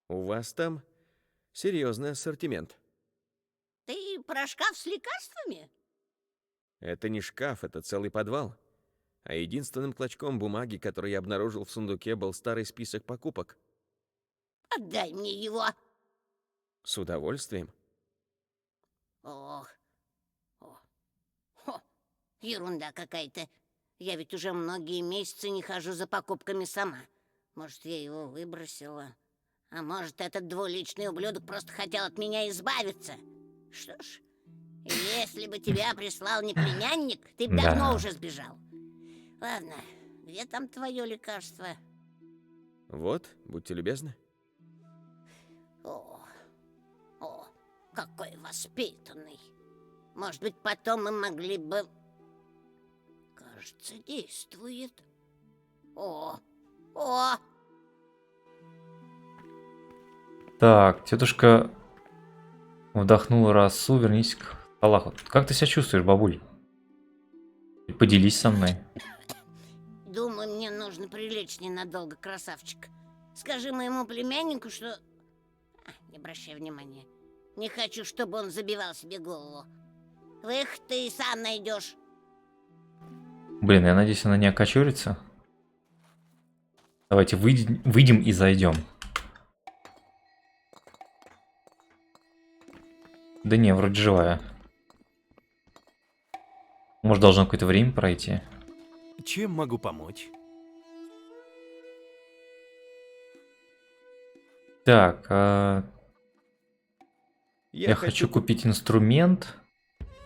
У вас там серьезный ассортимент. Ты про шкаф с лекарствами? Это не шкаф, это целый подвал. А единственным клочком бумаги, который я обнаружил в сундуке, был старый список покупок. Отдай мне его. С удовольствием. Ох. Хо, ерунда какая-то. Я ведь уже многие месяцы не хожу за покупками сама. Может, я его выбросила. А может, этот двуличный ублюдок просто хотел от меня избавиться. Что ж, если бы тебя прислал не племянник, ты бы давно уже сбежал. Ладно, где там твое лекарство? Вот, будьте любезны. О, какой воспитанный. Может быть, потом мы могли бы... Кажется, действует. О! Так, тетушка вдохнула росу, вернись к Аллаху. Как ты себя чувствуешь, бабуль? Поделись со мной. Думаю, мне нужно прилечь ненадолго, красавчик. Скажи моему племяннику, что... не обращай внимания. Не хочу, чтобы он забивал себе голову. Выход ты и сам найдешь. Блин, я надеюсь, она не окочурится. Давайте выйдем и зайдем. Да не, вроде живая. Может, должно какое-то время пройти. Чем могу помочь? Так, я хочу купить инструмент.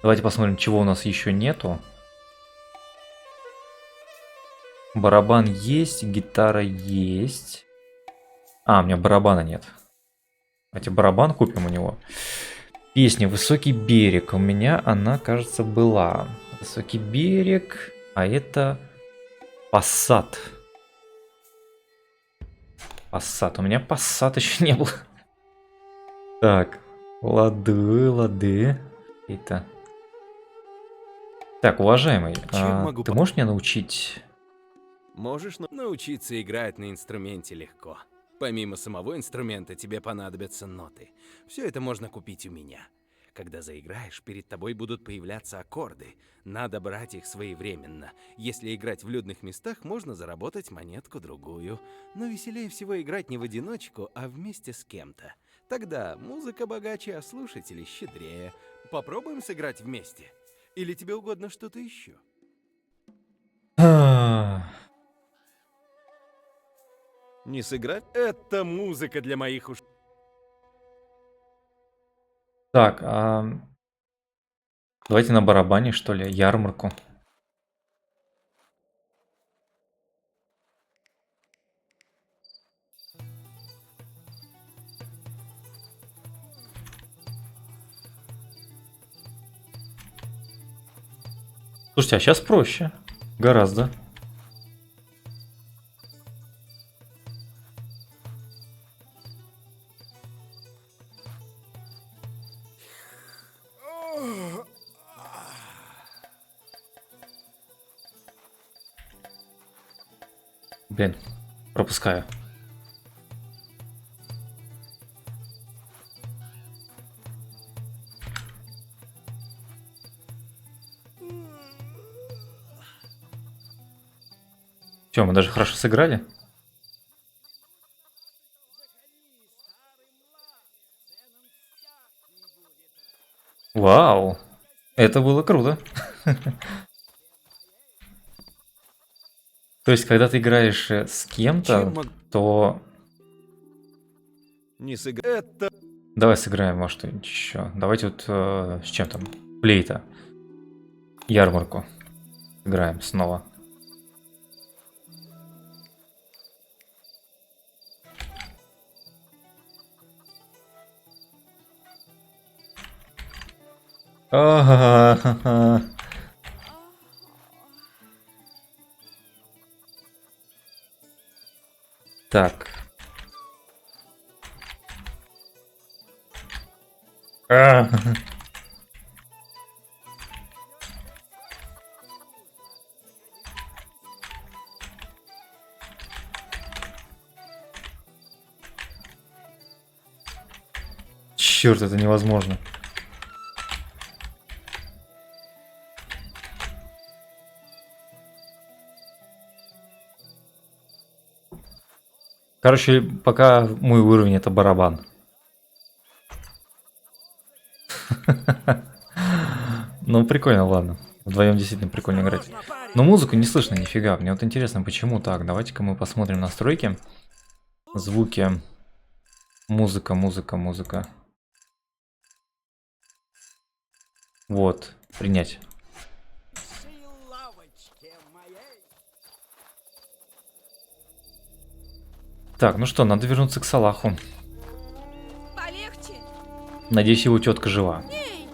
Давайте посмотрим, чего у нас еще нету. Барабан есть, гитара есть. А, у меня барабана нет. Давайте барабан купим у него. Песня «Высокий берег». У меня она, кажется, была. «Высокий берег». А это Passat. Passat. У меня Passat еще не было. Так. Лады. Это. Так, уважаемый, ты можешь меня научить? Можешь научиться играть на инструменте легко. Помимо самого инструмента тебе понадобятся ноты. Все это можно купить у меня. Когда заиграешь, перед тобой будут появляться аккорды. Надо брать их своевременно. Если играть в людных местах, можно заработать монетку-другую. Но веселее всего играть не в одиночку, а вместе с кем-то. Тогда музыка богаче, а слушатели щедрее. Попробуем сыграть вместе? Или тебе угодно что-то еще? Не сыграть? Это музыка для моих ушей. Так, давайте на барабане, что ли, ярмарку. Слушайте, а сейчас проще. Гораздо. Блин, пропускаю. Все, мы даже хорошо сыграли. Вау, это было круто. То есть, когда ты играешь с кем-то, то... Не сыграть. Давай сыграем, может, что-нибудь еще. Давайте вот с чем там? Плейта. Ярмарку. Играем снова. Ага. Так. А. Черт, это невозможно. Короче, пока мой уровень это барабан. Ну, прикольно, ладно. Вдвоем действительно прикольно играть. Но музыку не слышно нифига. Мне вот интересно, почему так. Давайте-ка мы посмотрим настройки. Звуки. Музыка, музыка, музыка. Вот, принять. Так, ну что, надо вернуться к Салаху. Полегче. Надеюсь, его тетка жива. Эй,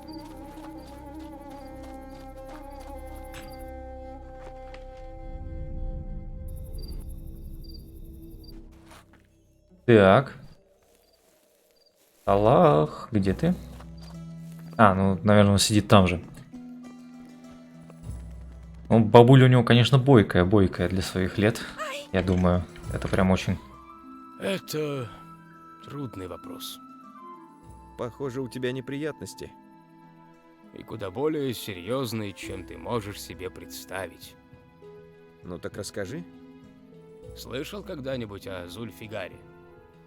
Так. Салах, где ты? А, ну, наверное, он сидит там же. Ну, бабуля у него, конечно, бойкая для своих лет. Я думаю, это прям очень... Это трудный вопрос. Похоже, у тебя неприятности. И куда более серьезный, чем ты можешь себе представить. Ну так расскажи. Слышал когда-нибудь о Зульфигаре?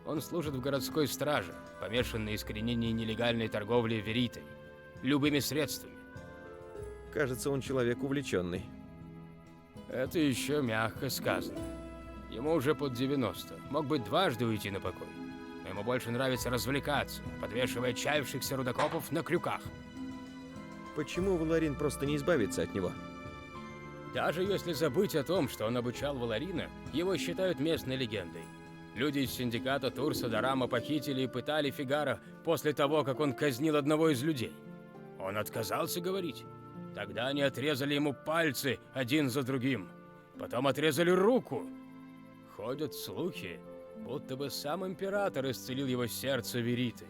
Он служит в городской страже, помешан на искоренении нелегальной торговли веритой. Любыми средствами. Кажется, он человек увлеченный. Это еще мягко сказано. Ему уже под 90. Мог бы дважды уйти на покой. Но ему больше нравится развлекаться, подвешивая отчаявшихся рудокопов на крюках. Почему Валарин просто не избавится от него? Даже если забыть о том, что он обучал Валарина, его считают местной легендой. Люди из синдиката Турса Дарама похитили и пытали Фигара после того, как он казнил одного из людей. Он отказался говорить. Тогда они отрезали ему пальцы один за другим. Потом отрезали руку. Ходят слухи, будто бы сам император исцелил его сердце веритой.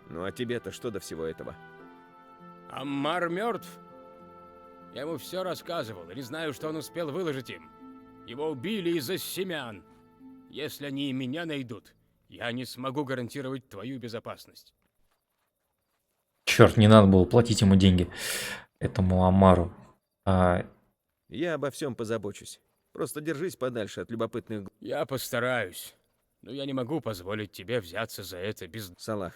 Ну а тебе-то что до всего этого? Аммар мертв? Я ему все рассказывал, не знаю, что он успел выложить им. Его убили из-за семян. Если они и меня найдут, я не смогу гарантировать твою безопасность. Черт, не надо было платить ему деньги. Этому Амару. Я обо всем позабочусь. Просто держись подальше от любопытных... Я постараюсь, но я не могу позволить тебе взяться за это без... Салах,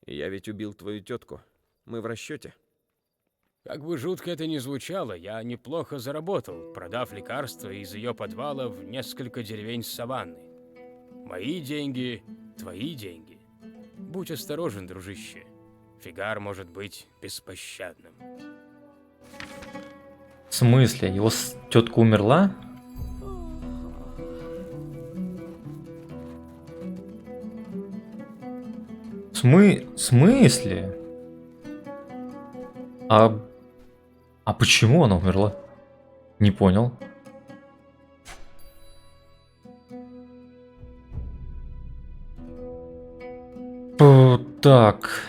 я ведь убил твою тетку. Мы в расчете. Как бы жутко это ни звучало, я неплохо заработал, продав лекарства из ее подвала в несколько деревень саванны. Мои деньги, твои деньги. Будь осторожен, дружище. Фигар может быть беспощадным. В смысле? Его тетка умерла? В смысле? А почему она умерла? Не понял. Так.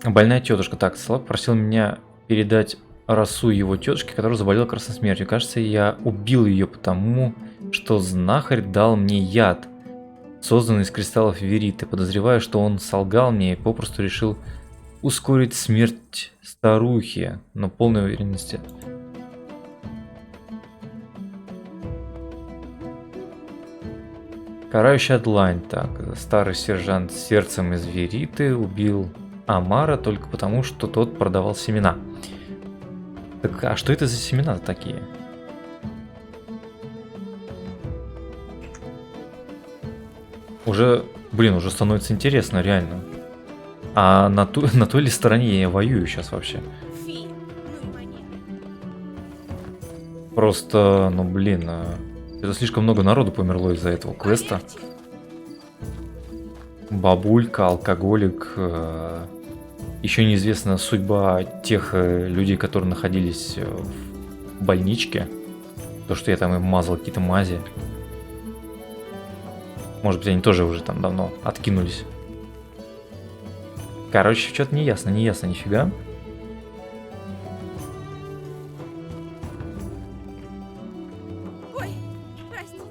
Больная тетушка. Так, Салах просил меня передать росу его тетушке, которая заболела красной смертью. Кажется, я убил ее потому, что знахарь дал мне яд, созданный из кристаллов вериты. Подозреваю, что он солгал мне и попросту решил ускорить смерть старухи, но полной уверенности. Карающая длань. Так, старый сержант с сердцем из вериты убил Амара только потому, что тот продавал семена. Так, а что это за семена такие? Уже, блин, уже становится интересно, реально. А на той ли стороне я воюю сейчас вообще? Фи, ну и манеры. Просто, ну блин, это слишком много народу померло из-за этого квеста. Полегче. бабулька, алкоголик. Еще неизвестна судьба тех людей, которые находились в больничке. То, что я там им мазал какие-то мази. Может быть, они тоже уже там давно откинулись. Короче, что-то не ясно нифига. Ой, простите.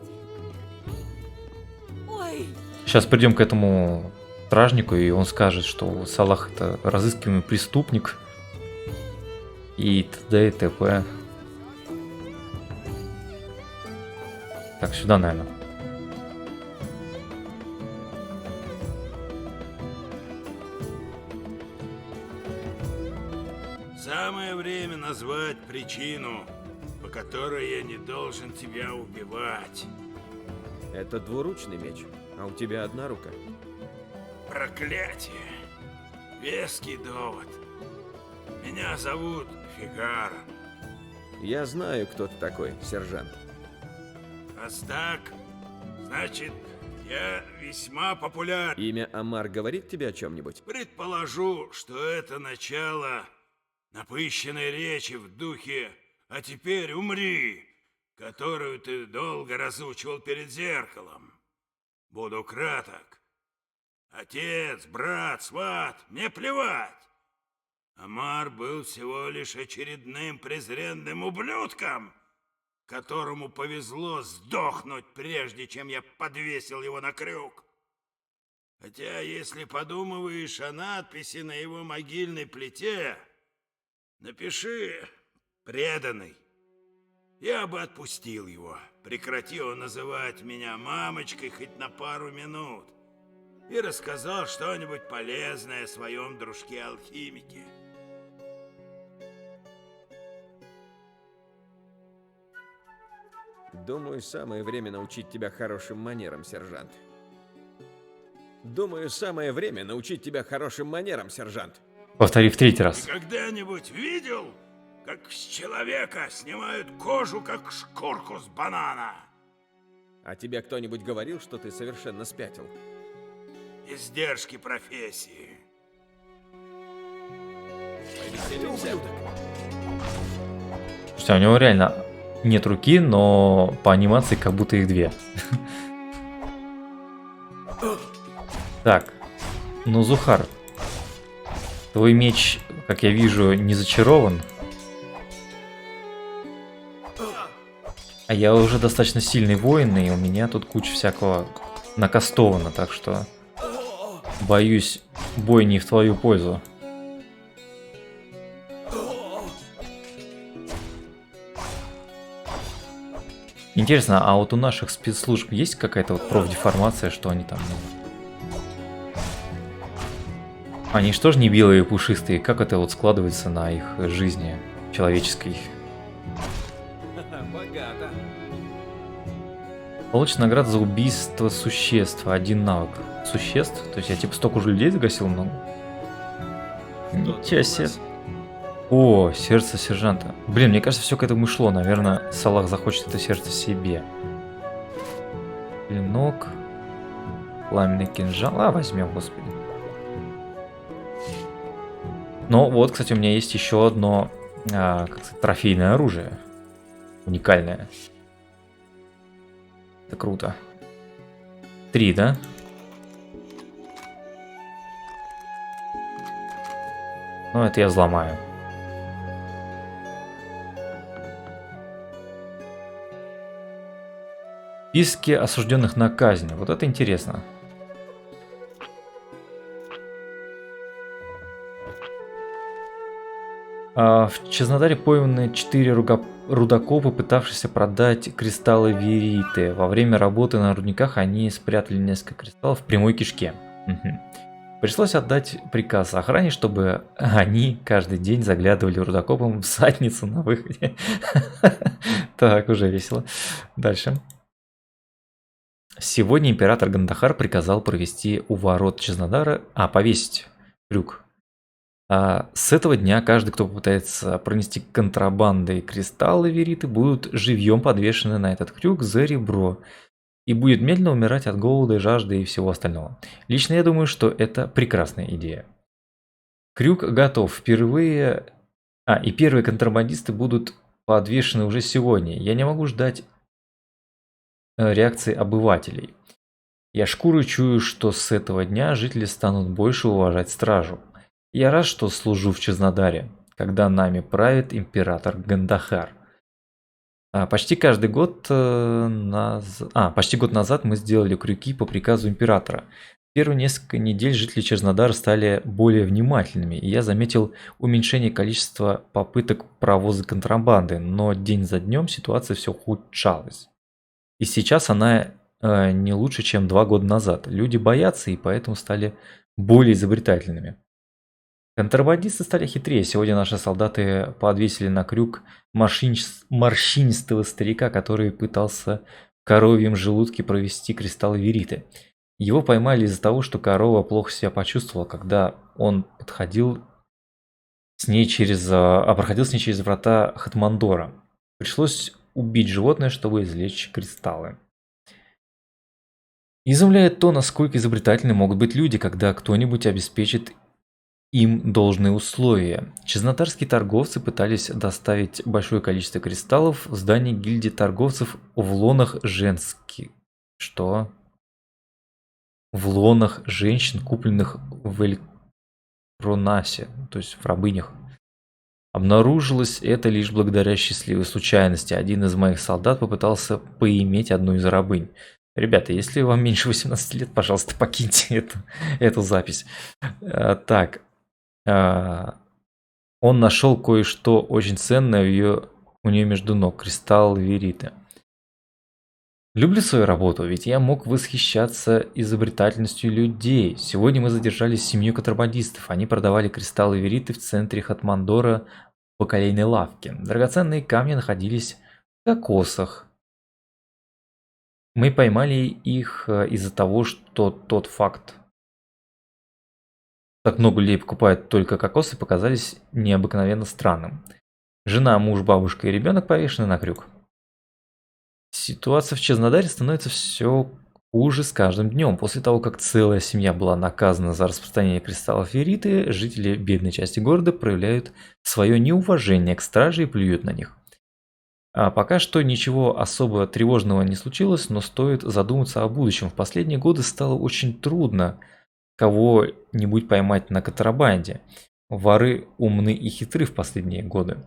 Ой, Сейчас придем к этому стражнику, и он скажет, что Салах это разыскиваемый преступник. И т.д. и т.п. Так, сюда, наверное. Самое время назвать причину, по которой я не должен тебя убивать. Это двуручный меч, а у тебя одна рука. Проклятие. Веский довод. Меня зовут Фигар. Я знаю, кто ты такой, сержант. Раз так, значит, я весьма популярен. Имя Амар говорит тебе о чем-нибудь? Предположу, что это начало напыщенной речи в духе «А теперь умри», которую ты долго разучивал перед зеркалом. Буду краток. Отец, брат, сват, мне плевать. Амар был всего лишь очередным презренным ублюдком, которому повезло сдохнуть, прежде чем я подвесил его на крюк. Хотя, если подумываешь о надписи на его могильной плите, напиши «преданный». Я бы отпустил его, прекрати он называть меня мамочкой хоть на пару минут, и рассказал что-нибудь полезное о своем дружке-алхимике. Думаю, самое время научить тебя хорошим манерам, сержант. Думаю, самое время научить тебя хорошим манерам, сержант. Повтори в третий раз. Ты когда-нибудь видел, как с человека снимают кожу, как шкурку с банана? А тебе кто-нибудь говорил, что ты совершенно спятил? Издержки профессии. Повеселимся? Слушайте, а у него реально нет руки, но по анимации как будто их две. Так, ну, Зухар, твой меч, как я вижу, не зачарован. А я уже достаточно сильный воин, и у меня тут куча всякого накастовано, так что боюсь, бой не в твою пользу. Интересно, а вот у наших спецслужб есть какая-то вот профдеформация, что они там... Они что ж не белые и пушистые, как это вот складывается на их жизни человеческой? Богато. Получит награду за убийство существ. Один навык. Существ? То есть я типа столько уже людей загасил много? Ничего себе. О, сердце сержанта. Блин, мне кажется, все к этому шло. Наверное, Салах захочет это сердце себе. Клинок. Пламенный кинжал. А, возьмем, господи. Но вот, кстати, у меня есть еще одно как сказать, трофейное оружие. Уникальное. Это круто. 3, да? Ну, это я взломаю. Списки осужденных на казнь. Вот это интересно. В Чезнодаре пойманы 4 рудокопа, пытавшиеся продать кристаллы вериты. Во время работы на рудниках они спрятали несколько кристаллов в прямой кишке. Пришлось отдать приказ охране, чтобы они каждый день заглядывали рудокопом в задницу на выходе. Так, уже весело. Дальше. Сегодня император Гандахар приказал провести у ворот Чезнодара, повесить крюк. С этого дня каждый, кто попытается пронести контрабандой кристаллы вериты, будут живьем подвешены на этот крюк за ребро. и будет медленно умирать от голода, жажды и всего остального. Лично я думаю, что это прекрасная идея. Крюк готов. Впервые... и первые контрабандисты будут подвешены уже сегодня. Я не могу ждать реакции обывателей. Я шкурой чую, что с этого дня жители станут больше уважать стражу. Я рад, что служу в Чезнодаре, когда нами правит император Гандахар. Почти год назад мы сделали крюки по приказу императора. Первые несколько недель жители Черзнодара стали более внимательными, и я заметил уменьшение количества попыток провоза контрабанды, но день за днем ситуация все ухудшалась. И сейчас она не лучше, чем 2 года назад. Люди боятся и поэтому стали более изобретательными. Контрабандисты стали хитрее. Сегодня наши солдаты подвесили на крюк морщинистого старика, который пытался в коровьем желудке провести кристаллы вериты. Его поймали из-за того, что корова плохо себя почувствовала, когда он проходил с ней через врата Хатмандора. Пришлось убить животное, чтобы извлечь кристаллы. Изумляет то, насколько изобретательны могут быть люди, когда кто-нибудь обеспечит им должные условия. Чезнодарские торговцы пытались доставить большое количество кристаллов в здание гильдии торговцев в лонах женских. Что? В лонах женщин, купленных в Эльпронасе, то есть в рабынях. Обнаружилось это лишь благодаря счастливой случайности. Один из моих солдат попытался поиметь одну из рабынь. Ребята, если вам меньше 18 лет, пожалуйста, покиньте эту запись. Так. Он нашел кое-что очень ценное у нее между ног. Кристалл вериты. Люблю свою работу, ведь я мог восхищаться изобретательностью людей. Сегодня мы задержались с 7 контрабандистов. Они продавали кристаллы вериты в центре Хатмандора в бакалейной лавке. Драгоценные камни находились в кокосах. Мы поймали их из-за того, что тот факт, так много людей покупают только кокосы, показались необыкновенно странным. Жена, муж, бабушка и ребенок повешены на крюк. Ситуация в Чезнодаре становится все хуже с каждым днем. После того, как целая семья была наказана за распространение кристаллов вериты, жители бедной части города проявляют свое неуважение к страже и плюют на них. Пока что ничего особо тревожного не случилось, но стоит задуматься о будущем. В последние годы стало очень трудно кого-нибудь поймать на контрабанде. Воры умны и хитры в последние годы.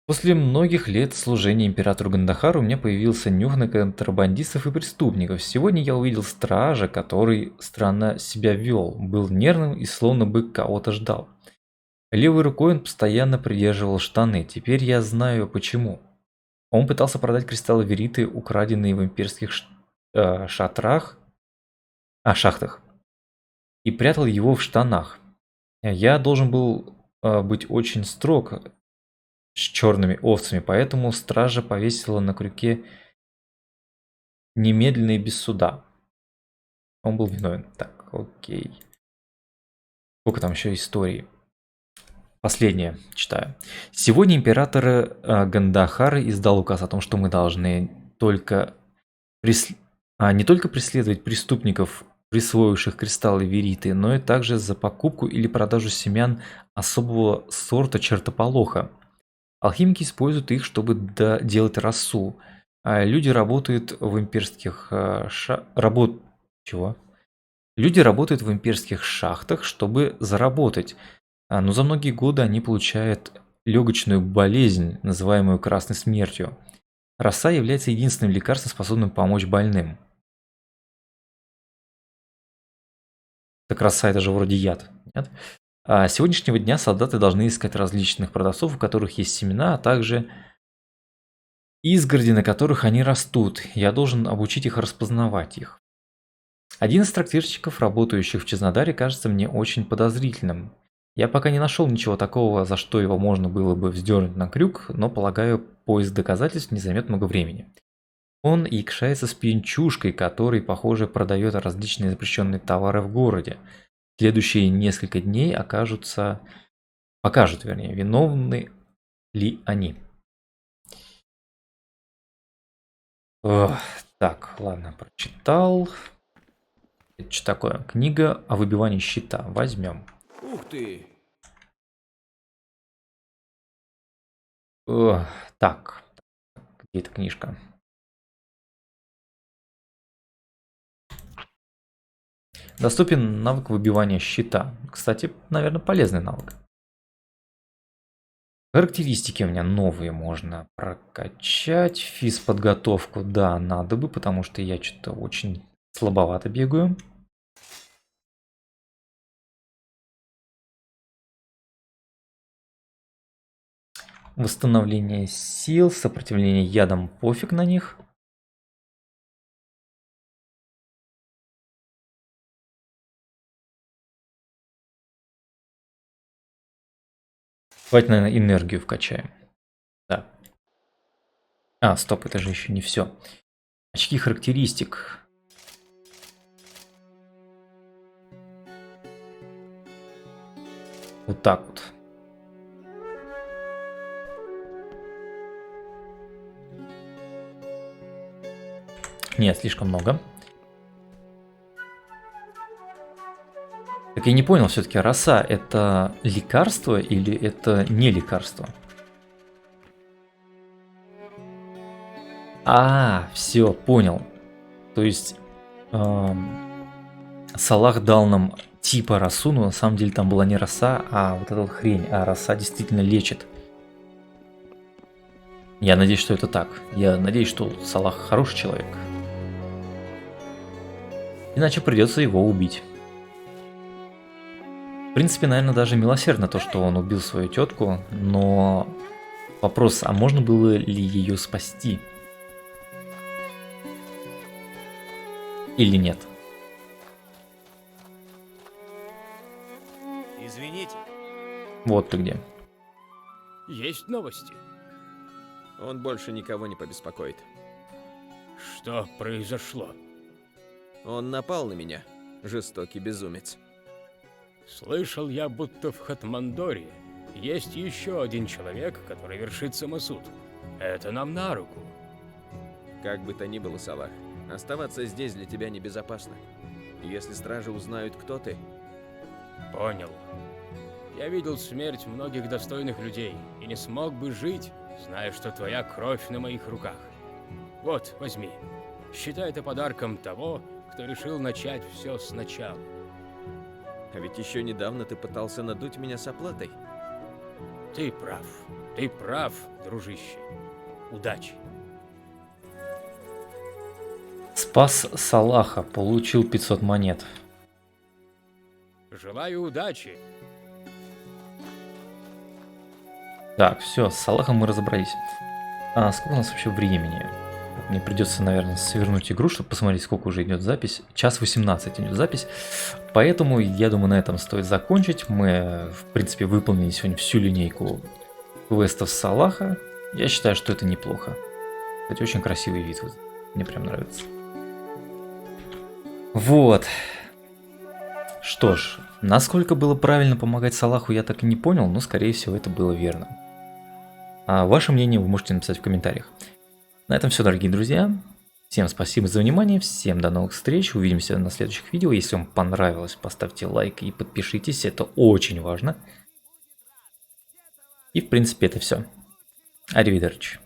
После многих лет служения императору Гандахару у меня появился нюх на контрабандистов и преступников. Сегодня я увидел стража, который странно себя вел, был нервным и словно бы кого-то ждал. Левой рукой он постоянно придерживал штаны, теперь я знаю почему. Он пытался продать кристаллы вериты, украденные в имперских шахтах, и прятал его в штанах. Я должен был быть очень строг с черными овцами, поэтому стража повесила на крюке немедленно и без суда. Он был виновен. Так, окей. Сколько там еще историй? Последнее читаю. Сегодня император Гандахар издал указ о том, что мы должны не только преследовать преступников, присвоивших кристаллы вериты, но и также за покупку или продажу семян особого сорта чертополоха. Алхимики используют их, чтобы делать росу. Люди работают в имперских шахтах, чтобы заработать. Но за многие годы они получают легочную болезнь, называемую красной смертью. Роса является единственным лекарством, способным помочь больным. Так роса это же вроде яд, нет? С сегодняшнего дня солдаты должны искать различных продавцов, у которых есть семена, а также изгороди, на которых они растут. Я должен обучить их распознавать их. Один из трактирщиков, работающих в Чезнодаре, кажется мне очень подозрительным. Я пока не нашел ничего такого, за что его можно было бы вздернуть на крюк, но, полагаю, поиск доказательств не займет много времени. Он якшается с пьянчушкой, который, похоже, продает различные запрещенные товары в городе. Следующие несколько дней покажут, виновны ли они. Так, ладно, прочитал. Это что такое? Книга о выбивании щита. Возьмем. Ух ты! Так, где эта книжка? Доступен навык выбивания щита. Кстати, наверное, полезный навык. Характеристики у меня новые можно прокачать. Физподготовку, да, надо бы, потому что я что-то очень слабовато бегаю. Восстановление сил, сопротивление ядам, пофиг на них. Давайте, наверное, энергию вкачаем. Да. А, стоп, это же еще не все. Очки характеристик. Вот так вот. Нет, слишком много. Так я не понял, все-таки роса это лекарство или это не лекарство? А, все, понял. То есть Салах дал нам типа росу, но на самом деле там была не роса, а вот эта вот хрень. А роса действительно лечит. Я надеюсь, что это так. Я надеюсь, что Салах хороший человек. Иначе придется его убить. В принципе, наверное, даже милосердно то, что он убил свою тетку, но вопрос, а можно было ли ее спасти? Или нет? Извините. Вот ты где. Есть новости? Он больше никого не побеспокоит. Что произошло? Он напал на меня, жестокий безумец. Слышал я, будто в Хатмандоре есть еще один человек, который вершит самосуд. Это нам на руку. Как бы то ни было, Салах, оставаться здесь для тебя небезопасно. Если стражи узнают, кто ты... Понял. Я видел смерть многих достойных людей и не смог бы жить, зная, что твоя кровь на моих руках. Вот, возьми. Считай это подарком того, кто решил начать все сначала. А ведь еще недавно ты пытался надуть меня с оплатой. Ты прав, дружище. Удачи. Спас Салаха, получил 500 монет. Желаю удачи. Так, все, с Салахом мы разобрались. А сколько у нас вообще времени? Мне придется, наверное, свернуть игру, чтобы посмотреть, сколько уже идет запись. 1:18 идет запись. Поэтому, я думаю, на этом стоит закончить. Мы, в принципе, выполнили сегодня всю линейку квестов Салаха. Я считаю, что это неплохо. Кстати, очень красивый вид. Мне прям нравится. Вот. Что ж, насколько было правильно помогать Салаху, я так и не понял, но, скорее всего, это было верно. А ваше мнение вы можете написать в комментариях. На этом все, дорогие друзья. Всем спасибо за внимание, всем до новых встреч, увидимся на следующих видео. Если вам понравилось, поставьте лайк и подпишитесь, это очень важно. И в принципе это все. Аривидерчи.